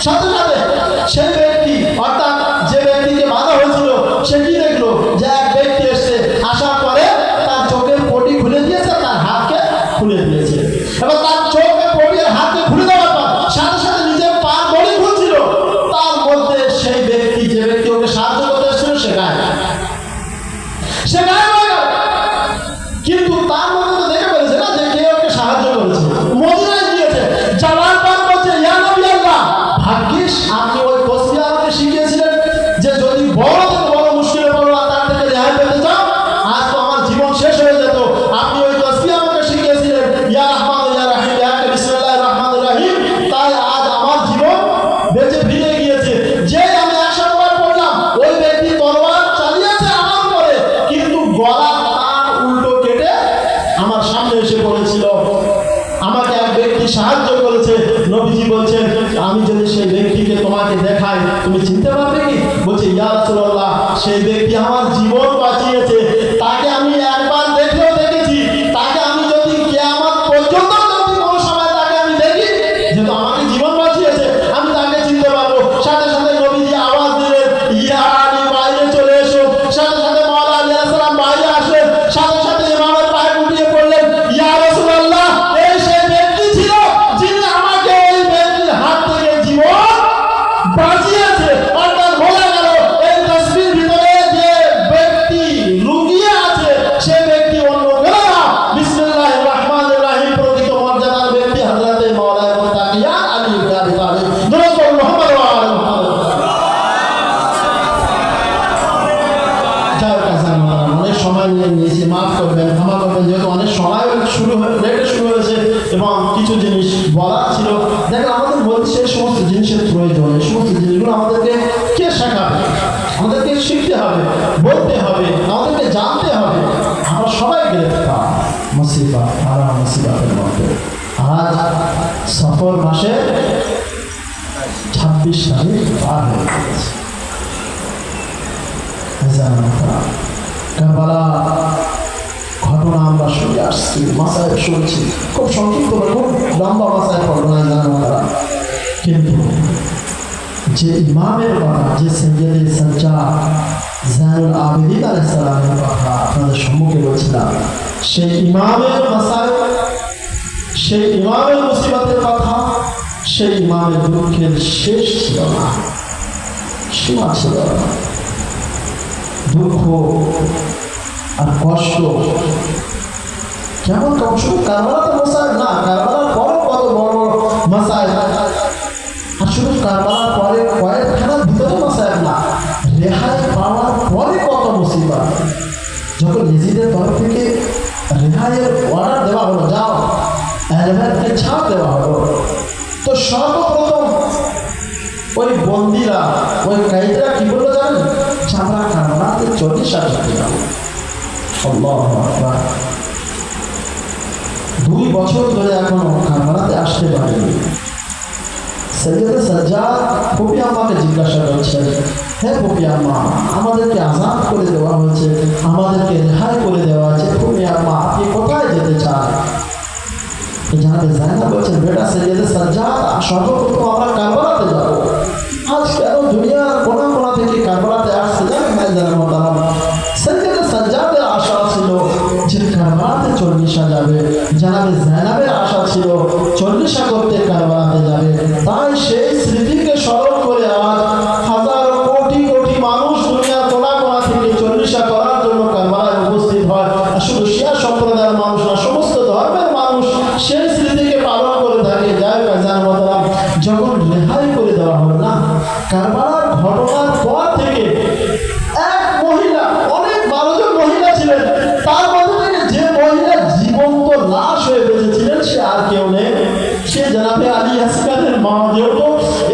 সাথে সাথে সেই ব্যক্তি অর্থাৎ যে ব্যক্তিকে বাধা হয়েছিল সে কি দেখলো যে এক ব্যক্তি এসছে, আসার পরে তার চোখের পটি খুলে দিয়েছে, তার হাতকে খুলে দিয়েছে। এবার তার চোখের পটি আর হাতকে খুলে দেওয়ার পর সাথে সাথে নিজের পা বড়ি খুলছিল, তার মধ্যে সেই ব্যক্তি যে ব্যক্তি ওকে সাহায্য করতে এসেছিল সে গায়েব হয়ে গেল। কিন্তু তার মধ্যে তো দেখে ফেলেছে না যে কে ওকে সাহায্য করেছে। মদিনায় গিয়েছে, যাওয়ার পর বলছে ইয়া নবী আল্লাহ, ভাগ্যিস আপনি ওই তসবিহ আমাকে শিখিয়েছিলেন যে যদি বড় থেকে বড় মুশকিলে পড়ো আর তার থেকে রেহাই পেতে চাও, আজ তো আমার জীবন শেষ হয়ে যেত। আপনি ওই তসবিহ আমাকে শিখিয়েছিলেন ইয়া রহমান ইয়া রহিম ইয়া বিসমিল্লাহির রহমানির রহিম, তাই আজ আমার জীবন বেঁচে ফিরে গিয়েছে। যে আমি 100 বার পড়লাম, ওই ব্যক্তি তরবার চালিয়েছে আমার উপরে, কিন্তু গলা তার উল্টো কেটে আমার সামনে এসে পড়েছিল। আমাকে এক ব্যক্তি সাহায্য করেছে। নবীজি বলছেন আমি যদি সেই ব্যক্তিকে তোমাকে দেখাই তুমি চিনতে পারবে কি? বলছে ইয়া রাসূলুল্লাহ, সেই ব্যক্তি আমার জীবন বাঁচিয়েছে, তাকে আমি একবার দেখলেও দেখেছি, তাকে আমি যদি কিয়ামত পর্যন্ত যদি কোনো সময় তাকে আমি দেখি, যেহেতু আমাকে জীবন বাঁচিয়েছে আমি তাকে চিনতে পারবো। সাথে সাথে নবীজি আওয়াজ দিলেন ইয়া আলী, বাইরে চলে এসো। সাথে সাথে মাওলা আলী আলাইহিস সালাম বাইরে আসলেন, সাথে সাথে ইমামের পায়ে উঠিয়ে পড়লেন ইয়া রাসূলুল্লাহ, এই সেই ব্যক্তি ছিল যিনি আমাকে এই ব্যক্তির হাত থেকে জীবন বাঁচিয়েছে। অর্থাৎ বোঝা গেল এই তাসবির ভিতরে যে ব্যক্তি লুকিয়ে আছে সে ব্যক্তি অন্য কেউ না, বিসমিল্লাহির রহমানির রহিম প্রকৃত মর্যাদার ব্যক্তি হযরত মাওলানা মুত্তাকিয়া আলী ইবনে আবি তালিব রাসূল মুহাম্মদ ওয়া আলী মুহাম্মদ। যার কাছে অনেক সময় নিয়ে নিয়েছি, মাফ করবেন, ক্ষমা করবেন, যেহেতু অনেক সময় লেটে শুরু হয়েছে এবং কিছু জিনিস বলার ছিল। দেখেন আমাদের মধ্যে সেই সমস্ত জিনিসের প্রয়োজন, এই সমস্ত জিনিসগুলো আমাদেরকে কে শেখাবে? আমাদেরকে শিখতে হবে, বলতে হবে, আমাদেরকে জানতে হবে। আমরা সবাই গ্রেফতার মুসিবত, আরা মুসিবতের মধ্যে। আজ সফর মাসে 26 তারিখ পার হয়ে গেছে। কারবালা ঘটনা আমরা শুনে আসছি, মাসায় শুনছি, খুব সংক্ষিপ্ত, খুব লম্বা মাসায় ঘটনা জানা তারা। কিন্তু যে ইমামের কথা, যে সৈয়দে সাজ্জাদ জাইনুল আবেদিন আলাইহিস সালামের কথা আপনাদের সম্মুখে বলছিলাম, সেই ইমামের মাসায়, সেই ইমামের মুসিবতের কথা, সেই ইমামের দুঃখের শেষ ছিল না, সীমা ছিল না। দুঃখ আর কষ্ট কেমন শুধু কারবালাতে মাসায় না, কারবালার পরে কত বড় মাসায়, আর শুধু কারবালার পরে কয়েকখানার ভিতরে মাসায় না, রেহাই পাওয়ার পরে কত মুসিবত। যখন নিজেদের তরফ থেকে রেহাইয়ের অর্ডার দেওয়া হলো, যাও এলমেটকে ছাড় দেওয়া হলো, তো সর্বপ্রথম ওই বন্দিরা, ওই কাইদরা কি বললো জানেন? আমরা কারবালাতে 40 আসতে যাবো। আল্লাহু আকবার। 2 বছর ধরে এখনো কারবালাতে আসতে পারেনি। সৈয়দে সাজ্জাদ ফুপি আম্মাকে জিজ্ঞাসা করছেন, হে ফুপি আম্মা, আমাদেরকে আজাদ করে দেওয়া হয়েছে, আমাদেরকে রেহাই করে দেওয়া হয়েছে, ফুপি আম্মা আপনি কোথায় যেতে চান? জানাবে জায়না বলছেন, বেটা সৈয়দে সাজ্জাদ, সর্বপ্রথম আমরা কারবালাতে যাবো। আজ কেন দুনিয়ার কোনা কোনা থেকে কারবালাতে আসছে জানেন না? জানাবো তারা সৈয়দে সাজ্জাদের আশা ছিল যে কারবালাতে 40 যাবে, জানাবে জায়নাবের আশা ছিল 40 করতে কারবালাতে যাবে। তাই সেই স্মৃতিকে স্মরণ করে আজ হাজার কোটি কোটি মানুষ দুনিয়ার কোনা কোনা থেকে 40 করার জন্য কারবালায় উপস্থিত হয়। শুধু শিয়া সম্প্রদায়ের মানুষ না, সমস্ত ধর্মের মানুষ সেই স্মৃতিকে পালন করে থাকে। যাই হোক জানাবো তারা যখন রেহাই করে দেওয়া হলো না, কারবালার ঘটনার পর থেকে এক মহিলা, অনেক 12 জন মহিলা ছিলেন, তার মধ্যে থেকে যে মহিলা জীবন্ত লাশ হয়ে বেঁচেছিলেন সে আর কেউ নেই, সে জানাবে আলী আসকারের মা। যেহেতু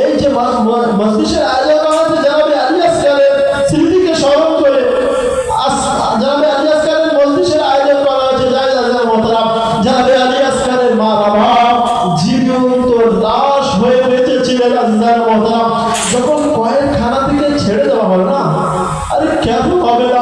এই যে মজলিসের আয়োজন করা হয়েছে জানাবে আলী আসকারের স্মৃতিকে স্মরণ করে, জানাবে আলী আসকারের মজলিসের আয়োজন করা হয়েছে। যাই মোহতারাম, জানাবে আলী আসকারের মা বাবা জীবন্ত লাশ হয়ে বেঁচেছিলেন। আজিজান মোহতারাম, যখন কয়েকখানা থেকে ছেড়ে দেওয়া হলো না, আরে কেন হবে না,